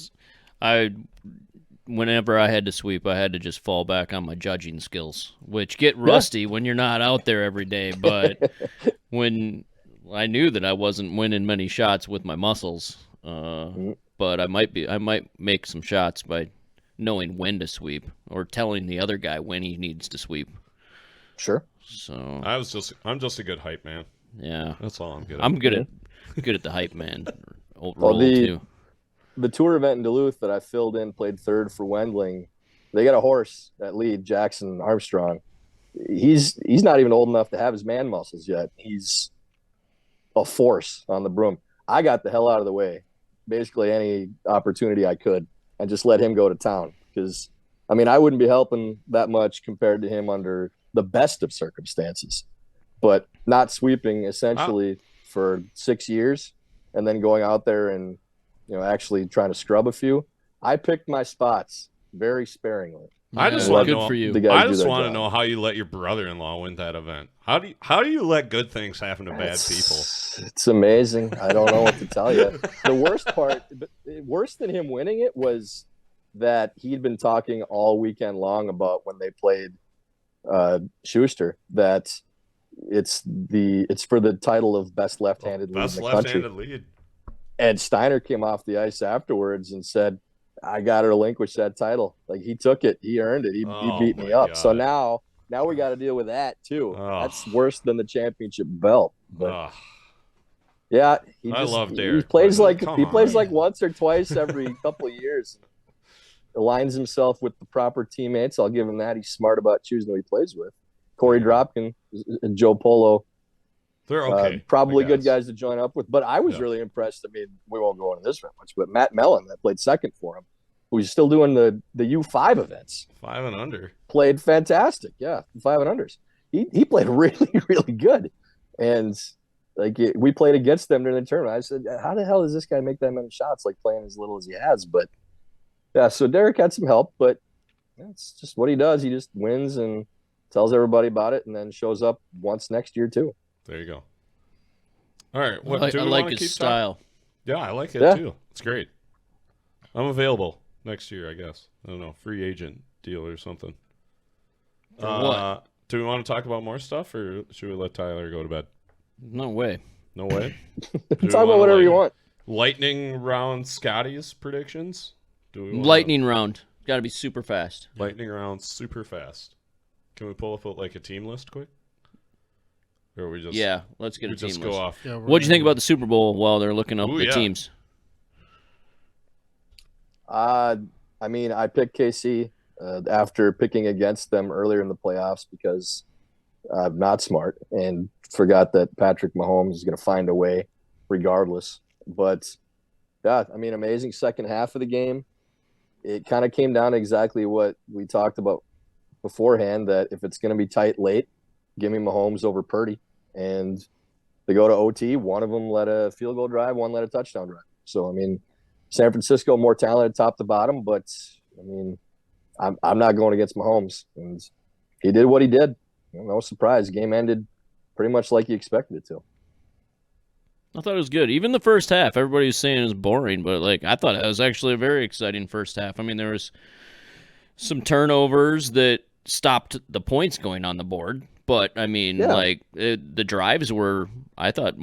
Speaker 3: Whenever I had to sweep, I had to just fall back on my judging skills, which get rusty when you're not out there every day. But when I knew that I wasn't winning many shots with my muscles, but I might make some shots by knowing when to sweep or telling the other guy when he needs to sweep.
Speaker 4: Sure.
Speaker 3: So
Speaker 2: I'm just a good hype man.
Speaker 3: Yeah,
Speaker 2: that's all I'm good at.
Speaker 3: I'm good at the hype man role too.
Speaker 4: The tour event in Duluth that I filled in, played third for Wendling. They got a horse at lead, Jackson Armstrong. He's not even old enough to have his man muscles yet. He's a force on the broom. I got the hell out of the way, basically any opportunity I could, and just let him go to town. Because, I wouldn't be helping that much compared to him under the best of circumstances. But not sweeping essentially for 6 years and then going out there and actually trying to scrub a few. I picked my spots very sparingly.
Speaker 2: I just want to know.
Speaker 3: For you.
Speaker 2: I just want to know how you let your brother-in-law win that event. How do you let good things happen to bad people?
Speaker 4: It's amazing. I don't know what to tell you. The worst part, worse than him winning it, was that he'd been talking all weekend long about when they played Schuster, that it's for the title of best left-handed lead in the country. Best left-handed lead. And Steiner came off the ice afterwards and said, I got to relinquish that title. Like, he took it. He earned it. He beat me up. God. So now we got to deal with that, too. That's worse than the championship belt. But, yeah.
Speaker 2: I love Derek.
Speaker 4: He plays like once or twice every couple of years. Aligns himself with the proper teammates. I'll give him that. He's smart about choosing who he plays with. Corey Dropkin and Joe Polo.
Speaker 2: They're okay.
Speaker 4: Probably good guys to join up with. But I was really impressed. We won't go into this very much, but Matt Mellon, that played second for him, who's still doing the U5 events.
Speaker 2: 5 and under.
Speaker 4: Played fantastic. Yeah, 5 and unders. He played really, really good. And we played against them during the tournament. I said, how the hell does this guy make that many shots, playing as little as he has? But, yeah, so Derek had some help, but that's just what he does. He just wins and tells everybody about it and then shows up once next year, too.
Speaker 2: There you go. All right.
Speaker 3: I like his style.
Speaker 2: Talking? Yeah, I like it too. It's great. I'm available next year, I guess. I don't know, free agent deal or something.
Speaker 3: what?
Speaker 2: Do we want to talk about more stuff, or should we let Tyler go to bed?
Speaker 3: No way.
Speaker 2: No way.
Speaker 4: Talk about whatever you want.
Speaker 2: Lightning round Scotty's predictions. Do we
Speaker 3: Lightning round. Got to be super fast.
Speaker 2: Lightning round super fast. Can we pull up like a team list quick? Or we just
Speaker 3: let's get a team
Speaker 2: just
Speaker 3: list.
Speaker 2: go off.
Speaker 1: Yeah,
Speaker 3: What'd you think about the Super Bowl while they're looking up
Speaker 2: Ooh,
Speaker 3: the
Speaker 2: yeah.
Speaker 3: teams?
Speaker 4: I mean, I picked KC after picking against them earlier in the playoffs because I'm not smart and forgot that Patrick Mahomes is going to find a way regardless. But, yeah, I mean, amazing second half of the game. It kind of came down to exactly what we talked about beforehand, that if it's going to be tight late, give me Mahomes over Purdy. And they go to OT. One of them led a field goal drive, one led a touchdown drive. So, I mean, San Francisco more talented top to bottom, but, I mean, I'm not going against Mahomes. And he did what he did. No surprise. The game ended pretty much like you expected it to.
Speaker 3: I thought it was good. Even the first half, everybody was saying it was boring, but I thought it was actually a very exciting first half. I mean, there was some turnovers that stopped the points going on the board, but I mean, the drives were. I thought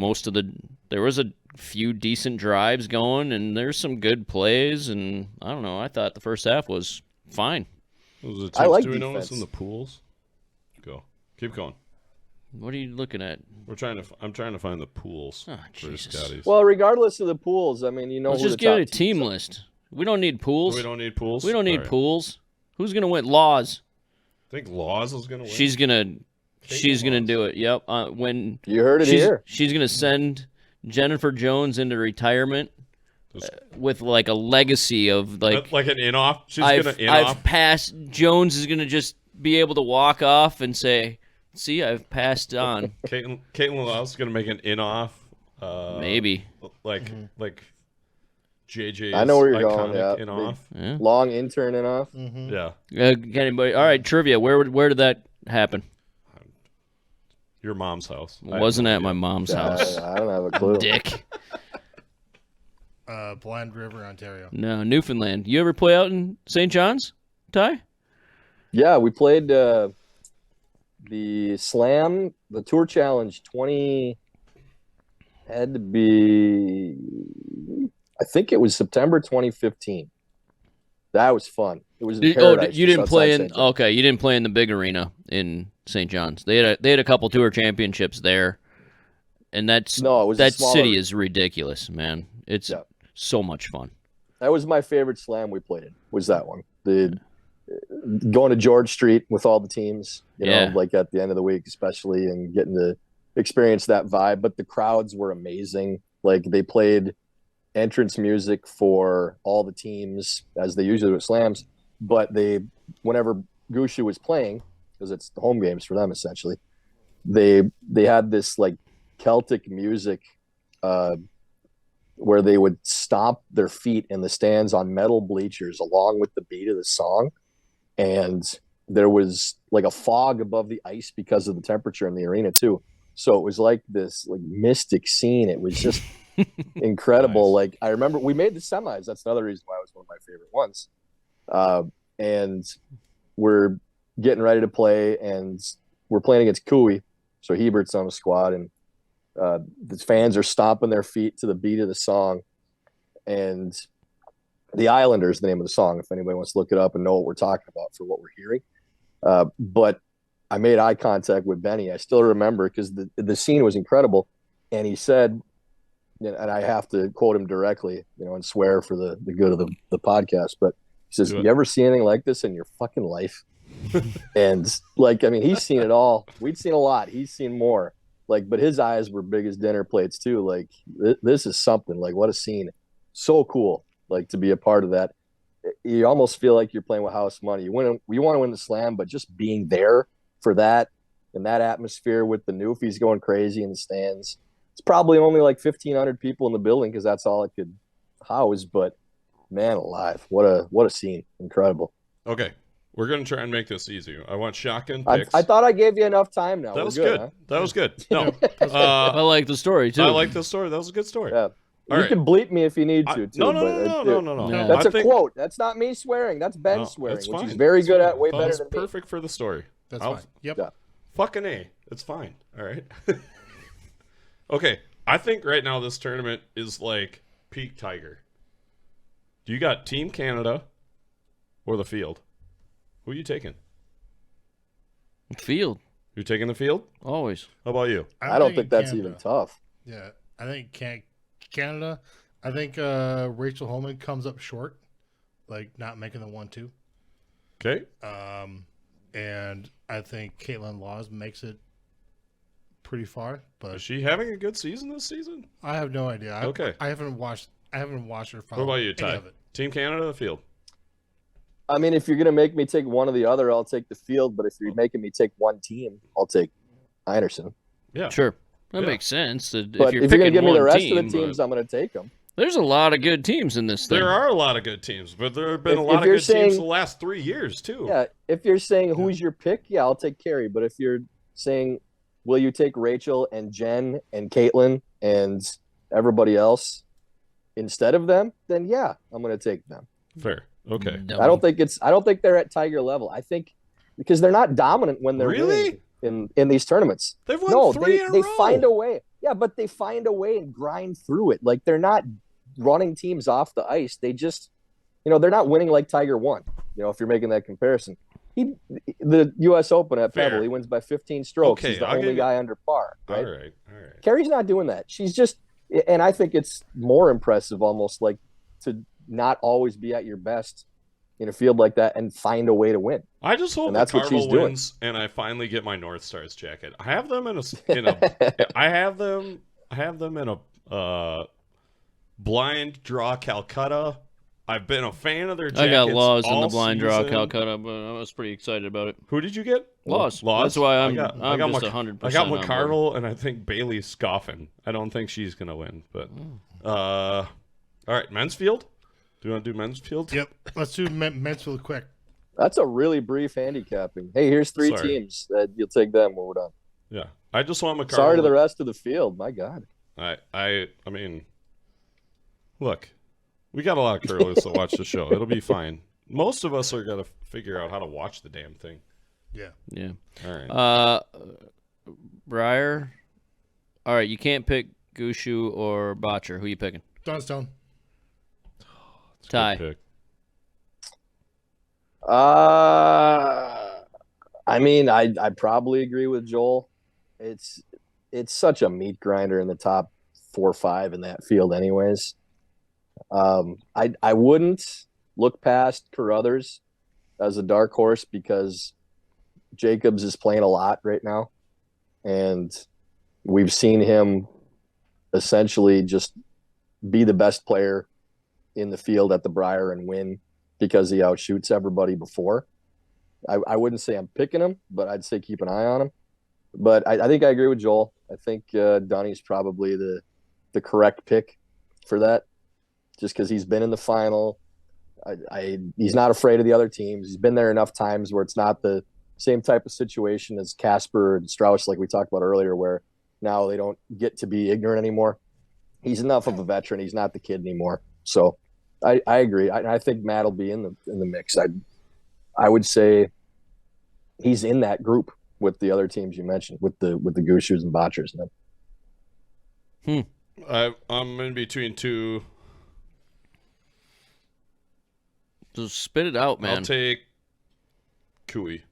Speaker 3: there was a few decent drives going, and there's some good plays, and I don't know. I thought the first half was fine.
Speaker 4: I like
Speaker 2: do we know what's
Speaker 4: defense.
Speaker 2: in the pools? Go. Keep going.
Speaker 3: What are you looking at?
Speaker 2: I'm trying to find the pools
Speaker 3: Oh,
Speaker 2: for
Speaker 3: Jesus.
Speaker 2: Scotty's.
Speaker 4: Well, regardless of the pools, I mean,
Speaker 3: Let's
Speaker 4: who
Speaker 3: just
Speaker 4: the
Speaker 3: give
Speaker 4: top
Speaker 3: it a
Speaker 4: teams
Speaker 3: team
Speaker 4: are.
Speaker 3: list. We don't need pools.
Speaker 2: We don't need pools.
Speaker 3: We don't need
Speaker 2: All right.
Speaker 3: pools. Who's gonna win? Laws.
Speaker 2: I think Laws is gonna win.
Speaker 3: She's gonna
Speaker 2: Laws.
Speaker 3: do it. Yep. When
Speaker 4: You heard it here.
Speaker 3: she's gonna send Jennifer Jones into retirement
Speaker 2: Just-
Speaker 3: with a legacy of
Speaker 2: like an in off. She's gonna in off.
Speaker 3: I've passed. Jones is gonna just be able to walk off and say, "See, I've passed on."
Speaker 2: Caitlin Laws is gonna make an in off.
Speaker 3: Maybe.
Speaker 2: like JJ.
Speaker 4: I know where you're going, yeah.
Speaker 2: In off.
Speaker 3: Yeah.
Speaker 4: Long intern and off.
Speaker 2: Yeah.
Speaker 3: Anybody? All right, trivia. Where did that happen?
Speaker 2: Your mom's house.
Speaker 3: It wasn't at my mom's house.
Speaker 4: I don't have a clue.
Speaker 3: Dick.
Speaker 1: Blind River, Ontario.
Speaker 3: No, Newfoundland. You ever play out in St. John's, Ty?
Speaker 4: Yeah, we played the Slam, the Tour Challenge 20 had to be, I think it was September 2015. That was fun. It was in Paradise.
Speaker 3: You didn't
Speaker 4: just
Speaker 3: play
Speaker 4: outside
Speaker 3: in.
Speaker 4: St. John's.
Speaker 3: Okay, you didn't play in the big arena in St. John's. They had a couple tour championships there, and
Speaker 4: No, it was a
Speaker 3: that
Speaker 4: smaller-
Speaker 3: city is ridiculous, man. It's
Speaker 4: Yeah.
Speaker 3: so much fun.
Speaker 4: That was my favorite Slam we played in. Was that one? The going to George Street with all the teams, you
Speaker 3: Yeah.
Speaker 4: know, like at the end of the week, especially, and getting to experience that vibe. But the crowds were amazing. Like they played entrance music for all the teams as they usually do at Slams. But whenever Gushu was playing, because it's the home games for them essentially, they had this like Celtic music where they would stomp their feet in the stands on metal bleachers along with the beat of the song. And there was like a fog above the ice because of the temperature in the arena too. So it was like this like mystic scene. It was just incredible.
Speaker 2: Nice.
Speaker 4: Like I remember we made the semis. That's another reason why it was one of my favorite ones. And we're getting ready to play, and we're playing against Cooey. So Hebert's on the squad, and the fans are stomping their feet to the beat of the song. And The Islanders, the name of the song, if anybody wants to look it up and know what we're talking about for what we're hearing. But I made eye contact with Benny. I still remember because the scene was incredible. And he said, and I have to quote him directly, you know, and swear for the good of the podcast, but he says, "You ever see anything like this in your fucking life?" And like, I mean, he's seen it all. We'd seen a lot. He's seen more. Like, but his eyes were big as dinner plates too. Like, this is something. Like, what a scene! So cool. Like to be a part of that. You almost feel like you're playing with house money. You want to win the Slam, but just being there for that and that atmosphere with the Newfies going crazy in the stands. It's probably only like 1,500 people in the building because that's all it could house. But man, alive, what a scene! Incredible.
Speaker 2: Okay, we're gonna try and make this easier. I want shotgun
Speaker 4: I
Speaker 2: picks.
Speaker 4: thought I gave you enough time. Now
Speaker 2: that
Speaker 4: We're
Speaker 2: was good.
Speaker 4: Huh?
Speaker 2: That was good. No,
Speaker 3: I like the story too.
Speaker 2: I like this story. That was a good story.
Speaker 4: Yeah.
Speaker 2: All
Speaker 4: You
Speaker 2: right.
Speaker 4: can bleep me if you need to. Too,
Speaker 2: No.
Speaker 3: No.
Speaker 4: That's
Speaker 2: I
Speaker 4: a
Speaker 2: think-
Speaker 4: quote. That's not me swearing. That's Ben
Speaker 2: No,
Speaker 4: swearing,
Speaker 2: that's
Speaker 4: which
Speaker 2: fine.
Speaker 4: he's very
Speaker 2: That's
Speaker 4: good
Speaker 2: fine.
Speaker 4: at. Way
Speaker 2: That
Speaker 4: better
Speaker 2: was
Speaker 4: than me.
Speaker 2: perfect for the story.
Speaker 1: That's
Speaker 2: I'll-
Speaker 1: fine. Yep.
Speaker 4: Yeah.
Speaker 2: Fucking A. It's fine. All right. Okay. I think right now this tournament is like peak Tiger. You got Team Canada or the field? Who are you taking?
Speaker 3: Field,
Speaker 2: You taking the field?
Speaker 3: always.
Speaker 2: How about you?
Speaker 4: I don't
Speaker 1: thinking
Speaker 4: think that's
Speaker 1: Canada.
Speaker 4: even tough.
Speaker 1: Yeah, I think Canada. I think Rachel Holman comes up short, like not making the 1-2.
Speaker 2: Okay.
Speaker 1: And I think Caitlin Laws makes it pretty far,
Speaker 2: Is
Speaker 1: but
Speaker 2: she having a good season this season?
Speaker 1: I have no idea.
Speaker 2: Okay.
Speaker 1: I haven't watched her follow
Speaker 2: What about you,
Speaker 1: any
Speaker 2: Ty?
Speaker 1: of it.
Speaker 2: Team Canada or the field?
Speaker 4: I mean, if you're gonna make me take one or the other, I'll take the field. But if you're making me take one team, I'll take Einerson.
Speaker 2: Yeah.
Speaker 3: Sure, that
Speaker 2: Yeah.
Speaker 3: makes sense. If
Speaker 4: But
Speaker 3: you're
Speaker 4: if you're gonna
Speaker 3: picking
Speaker 4: give me the
Speaker 3: one
Speaker 4: rest
Speaker 3: team,
Speaker 4: of the teams,
Speaker 3: but
Speaker 4: I'm gonna take them.
Speaker 3: there's a lot of good teams in this thing.
Speaker 2: There are a lot of good teams, but there have been
Speaker 4: If-
Speaker 2: a lot
Speaker 4: if
Speaker 2: of
Speaker 4: you're
Speaker 2: good teams
Speaker 4: saying-
Speaker 2: the last 3 years, too.
Speaker 4: Yeah, if you're saying who's your pick, yeah, I'll take Carrie. But if you're saying, will you take Rachel and Jen and Caitlin and everybody else instead of them, then yeah, I'm gonna take them.
Speaker 2: Fair. Okay.
Speaker 3: No.
Speaker 4: I don't think they're at Tiger level. I think because they're not dominant when they're
Speaker 2: Really?
Speaker 4: winning in these tournaments.
Speaker 2: They've won
Speaker 4: No,
Speaker 2: 3 in a
Speaker 4: they
Speaker 2: row.
Speaker 4: find a way. Yeah, but they find a way and grind through it. Like they're not running teams off the ice. They just, they're not winning like Tiger won. If you're making that comparison, the U.S. Open at
Speaker 2: Fair.
Speaker 4: Pebble, he wins by 15 strokes.
Speaker 2: Okay,
Speaker 4: He's the
Speaker 2: I'll give
Speaker 4: only
Speaker 2: you-
Speaker 4: guy under par.
Speaker 2: All
Speaker 4: Right?
Speaker 2: right. All right.
Speaker 4: Carrie's not doing that. She's just, and I think it's more impressive almost like to not always be at your best in a field like that and find a way to win.
Speaker 2: I just hope
Speaker 4: And that's
Speaker 2: the
Speaker 4: what she's
Speaker 2: Carvel
Speaker 4: doing.
Speaker 2: wins, and I finally get my North Stars jacket. I have them I have them in a blind draw Calcutta. I've been a fan of their jackets.
Speaker 3: I got Laws in
Speaker 2: all
Speaker 3: the blind draw
Speaker 2: season.
Speaker 3: Calcutta, but I was pretty excited about it.
Speaker 2: Who did you get?
Speaker 3: Laws.
Speaker 2: Laws.
Speaker 3: That's why I'm
Speaker 2: I got
Speaker 3: just
Speaker 2: Mc-
Speaker 3: 100%.
Speaker 2: I got
Speaker 3: on board.
Speaker 2: McCarville, and I think Bailey's scoffing. I don't think she's gonna win, but all right, men's field. Do you want to do men's field?
Speaker 1: Yep. Let's do men's field quick.
Speaker 4: That's a really brief handicapping. Hey, here's 3
Speaker 2: Sorry.
Speaker 4: teams that you'll take them when we're done.
Speaker 2: Yeah. I just want McCarville.
Speaker 4: Sorry to the rest of the field. My God.
Speaker 2: I mean, look, we got a lot of curlers to watch the show. It'll be fine. Most of us are gonna figure out how to watch the damn thing.
Speaker 1: Yeah.
Speaker 3: Yeah.
Speaker 2: All right.
Speaker 3: Breyer. All right, you can't pick Gushu or Botcher. Who you picking?
Speaker 1: Dunstone.
Speaker 2: It's a good
Speaker 3: Ty.
Speaker 2: pick.
Speaker 4: I mean, I probably agree with Joel. It's such a meat grinder in the top 4 or 5 in that field, anyways. I wouldn't look past Carruthers as a dark horse because Jacobs is playing a lot right now, and we've seen him essentially just be the best player in the field at the Briar and win because he outshoots everybody before. I wouldn't say I'm picking him, but I'd say keep an eye on him. But I think I agree with Joel. I think Dunny's probably the correct pick for that, just because he's been in the final. He's not afraid of the other teams. He's been there enough times where it's not the same type of situation as Casper and Strauss, like we talked about earlier, where now they don't get to be ignorant anymore. He's enough of a veteran. He's not the kid anymore. So I agree. I think Matt will be in the mix. I would say he's in that group with the other teams you mentioned, with the Gushus and Botchers.
Speaker 2: I'm in between two.
Speaker 3: Just spit it out, man.
Speaker 2: I'll take Cooey.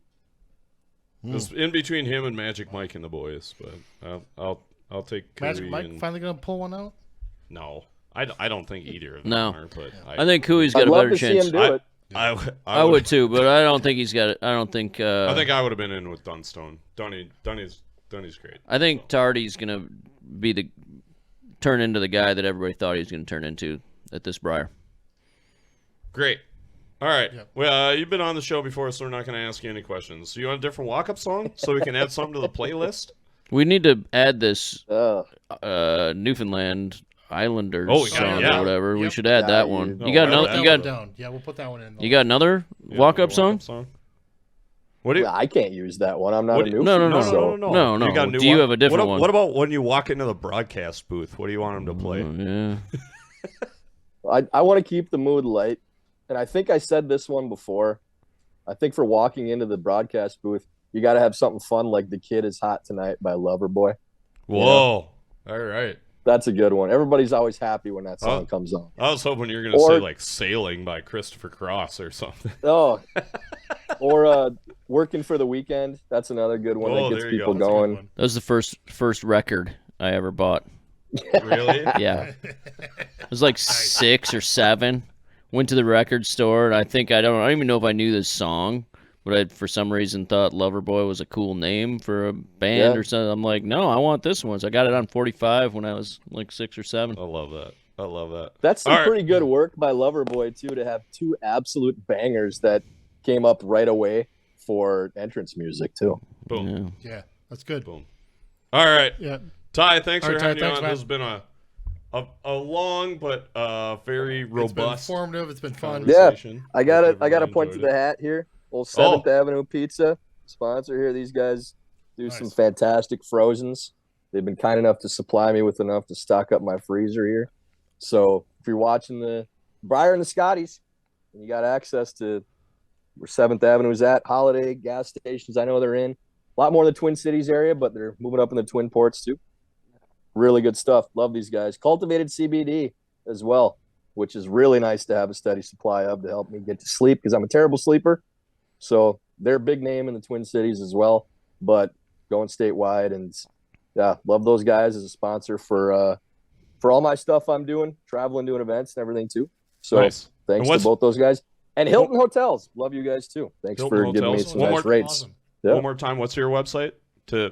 Speaker 2: It's in between him and Magic Mike and the boys, but I'll take Cooey.
Speaker 1: Magic Mike
Speaker 2: and...
Speaker 1: finally gonna pull one out.
Speaker 2: No, I don't think either of them
Speaker 3: No.
Speaker 2: are. But
Speaker 3: I think Cooey's got
Speaker 4: I'd
Speaker 3: a
Speaker 4: love
Speaker 3: better
Speaker 4: to see
Speaker 3: chance.
Speaker 4: him do it.
Speaker 3: I would too, but I don't think he's got it. I don't think.
Speaker 2: I think I would have been in with Dunstone. Dunny's great.
Speaker 3: I think Tardy's gonna be turn into the guy that everybody thought he was gonna turn into at this Briar.
Speaker 2: Great. All right.
Speaker 1: Yep.
Speaker 2: Well, you've been on the show before, so we're not going to ask you any questions. So you want a different walk-up song so we can add something to the playlist?
Speaker 3: We need to add this
Speaker 4: Uh,
Speaker 3: Newfoundland Islanders
Speaker 2: Oh, we got it,
Speaker 3: song
Speaker 2: yeah.
Speaker 3: or whatever. We
Speaker 1: Yep.
Speaker 3: should add
Speaker 4: Yeah,
Speaker 3: that
Speaker 4: you-
Speaker 3: one.
Speaker 2: No,
Speaker 3: You got
Speaker 2: I
Speaker 3: another?
Speaker 2: like
Speaker 3: You
Speaker 2: that
Speaker 3: got
Speaker 2: one.
Speaker 1: down. Yeah, we'll put that one in.
Speaker 3: you got another
Speaker 2: Yeah,
Speaker 3: walk-up
Speaker 2: walk-up
Speaker 3: song?
Speaker 2: What do you?
Speaker 4: I can't use that one. I'm not
Speaker 2: What
Speaker 4: a
Speaker 2: do
Speaker 4: new.
Speaker 2: you-
Speaker 3: No.
Speaker 2: No. You got a new
Speaker 3: Do you
Speaker 2: one?
Speaker 3: have a different one?
Speaker 2: What about when you walk into the broadcast booth? What do you want them to play?
Speaker 3: Yeah.
Speaker 4: I want to keep the mood light, and I think I said this one before. I think for walking into the broadcast booth, you got to have something fun like "The Kid Is Hot Tonight" by Loverboy.
Speaker 2: Whoa. All right.
Speaker 4: That's a good one. Everybody's always happy when that song comes on.
Speaker 2: I was hoping you were going to say like "Sailing" by Christopher Cross or something.
Speaker 4: Oh, or "Working for the Weekend." That's another good one that gets people going.
Speaker 3: That was the first record I ever bought.
Speaker 2: Really?
Speaker 3: Yeah. It was like 6 or 7. Went to the record store, and I don't even know if I knew this song, but I, for some reason, thought Loverboy was a cool name for a band or something. I'm like, no, I want this one. So I got it on 45 when I was like 6 or 7.
Speaker 2: I love that.
Speaker 4: That's some pretty good work by Loverboy, too, to have 2 absolute bangers that came up right away for entrance music, too.
Speaker 2: Boom.
Speaker 1: Yeah, that's good.
Speaker 2: Boom. All right.
Speaker 1: Yeah.
Speaker 2: Ty, thanks for having
Speaker 1: Ty,
Speaker 2: you on.
Speaker 1: man.
Speaker 2: This has been a long but very robust.
Speaker 1: It's been informative. It's been fun.
Speaker 4: Yeah,
Speaker 2: conversation.
Speaker 4: I got to point to the hat here. Old 7th Avenue Pizza sponsor here. These guys do some fantastic frozens. They've been kind enough to supply me with enough to stock up my freezer here. So if you're watching the Briar and the Scotties, and you got access to where 7th Avenue is at, Holiday gas stations, I know they're in. A lot more in the Twin Cities area, but they're moving up in the Twin Ports too. Really good stuff. Love these guys. Cultivated CBD as well, which is really nice to have a steady supply of to help me get to sleep because I'm a terrible sleeper. So they're a big name in the Twin Cities as well, but going statewide. And yeah, love those guys as a sponsor for all my stuff I'm doing, traveling, doing events and everything too. So thanks to both those guys. And Hilton Hotels. Love you guys too. Thanks for giving me some nice rates.
Speaker 1: Awesome.
Speaker 2: One more time, what's your website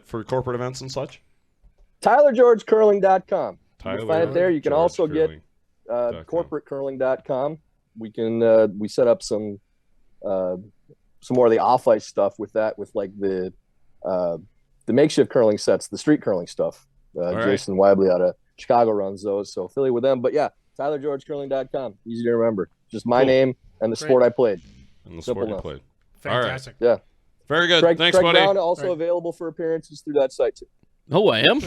Speaker 2: for corporate events and such?
Speaker 4: TylerGeorgeCurling.com. You can find it there. You can also get corporatecurling.com. We set up some more of the off-ice stuff with that, with like the makeshift curling sets, the street curling stuff. Jason Weibly out of Chicago runs those, so affiliate with them. But yeah, TylerGeorgeCurling.com. Easy to remember. Just my name and the sport I played.
Speaker 2: And the sport you played.
Speaker 1: Fantastic.
Speaker 4: All right. Yeah.
Speaker 2: Very good. Thanks,
Speaker 4: Craig
Speaker 2: buddy.
Speaker 4: Brown also available for appearances through that site too.
Speaker 3: Oh, I am?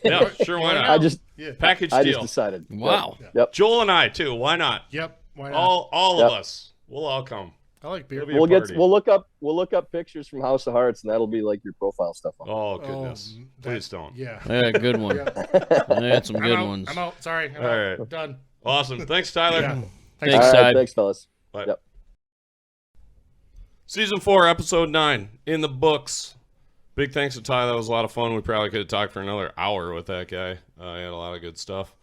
Speaker 2: Yeah, sure. Why not? Package deal.
Speaker 4: I just decided.
Speaker 3: Wow.
Speaker 4: Yep.
Speaker 2: Joel and I too. Why not?
Speaker 1: Yep. Why not?
Speaker 2: All of us. We'll all come.
Speaker 1: I like beer.
Speaker 2: We'll
Speaker 4: look up pictures from House of Hearts, and that'll be like your profile stuff.
Speaker 2: Oh goodness! Please don't.
Speaker 1: Yeah.
Speaker 3: Yeah, good one. I had some good ones.
Speaker 1: I'm out. Sorry. I'm
Speaker 2: all
Speaker 1: out.
Speaker 2: right.
Speaker 1: Done.
Speaker 2: Awesome. Thanks, Tyler.
Speaker 1: Yeah.
Speaker 3: Thanks,
Speaker 4: Ty. Thanks, fellas.
Speaker 2: Bye.
Speaker 4: Yep.
Speaker 2: Season 4, episode 9 in the books. Big thanks to Ty. That was a lot of fun. We probably could have talked for another hour with that guy. He had a lot of good stuff.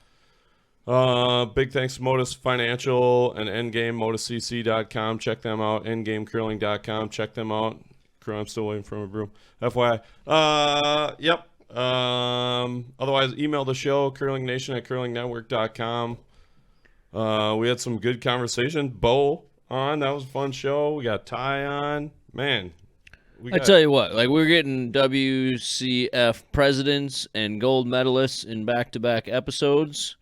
Speaker 2: Big thanks to Modus Financial and Endgame, moduscc.com. Check them out. Endgamecurling.com. Check them out. I'm still waiting for my broom. FYI. Yep. Otherwise, email the show, curlingnation@curlingnetwork.com. We had some good conversation. Bo on. That was a fun show. We got Ty on. Man.
Speaker 3: I tell you what, like we're getting WCF presidents and gold medalists in back-to-back episodes.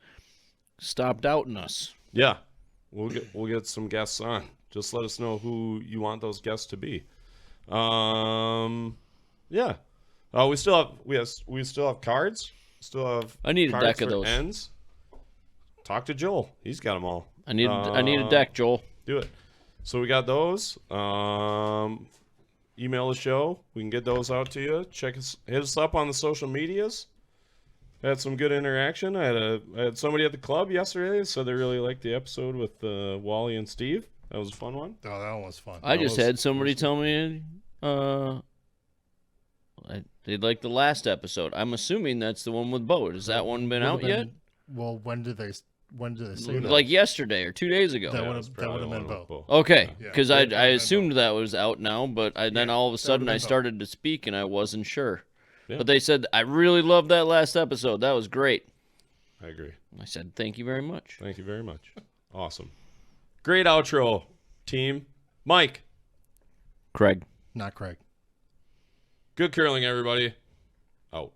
Speaker 3: Stop doubting us.
Speaker 2: Yeah, we'll get some guests on. Just let us know who you want those guests to be. Yeah. We still have cards. Still have.
Speaker 3: I need a
Speaker 2: cards
Speaker 3: deck of
Speaker 2: for
Speaker 3: those.
Speaker 2: Ends. Talk to Joel. He's got them all.
Speaker 3: I need a deck, Joel.
Speaker 2: Do it. So we got those. Email the show. We can get those out to you. Hit us up on the social medias. Had some good interaction. I had somebody at the club yesterday, so they really liked the episode with Wally and Steve. That was a fun one.
Speaker 1: Oh, that one was fun.
Speaker 3: I just had somebody tell me they'd like the last episode. I'm assuming that's the one with Bo. Has that one been out yet?
Speaker 1: Well, when did they say that?
Speaker 3: Like yesterday or 2 days ago.
Speaker 1: That would have been Bo.
Speaker 3: Okay,
Speaker 1: Yeah.
Speaker 3: because I assumed that was out now, but then all of a sudden I
Speaker 1: been Bo.
Speaker 3: started to speak and I wasn't sure.
Speaker 2: Yeah.
Speaker 3: But they said, I really loved that last episode. That was great.
Speaker 2: I agree.
Speaker 3: I said, thank you very much.
Speaker 2: Thank you very much. Awesome. Great outro, team. Mike.
Speaker 3: Craig.
Speaker 1: Not Craig.
Speaker 2: Good curling, everybody. Out.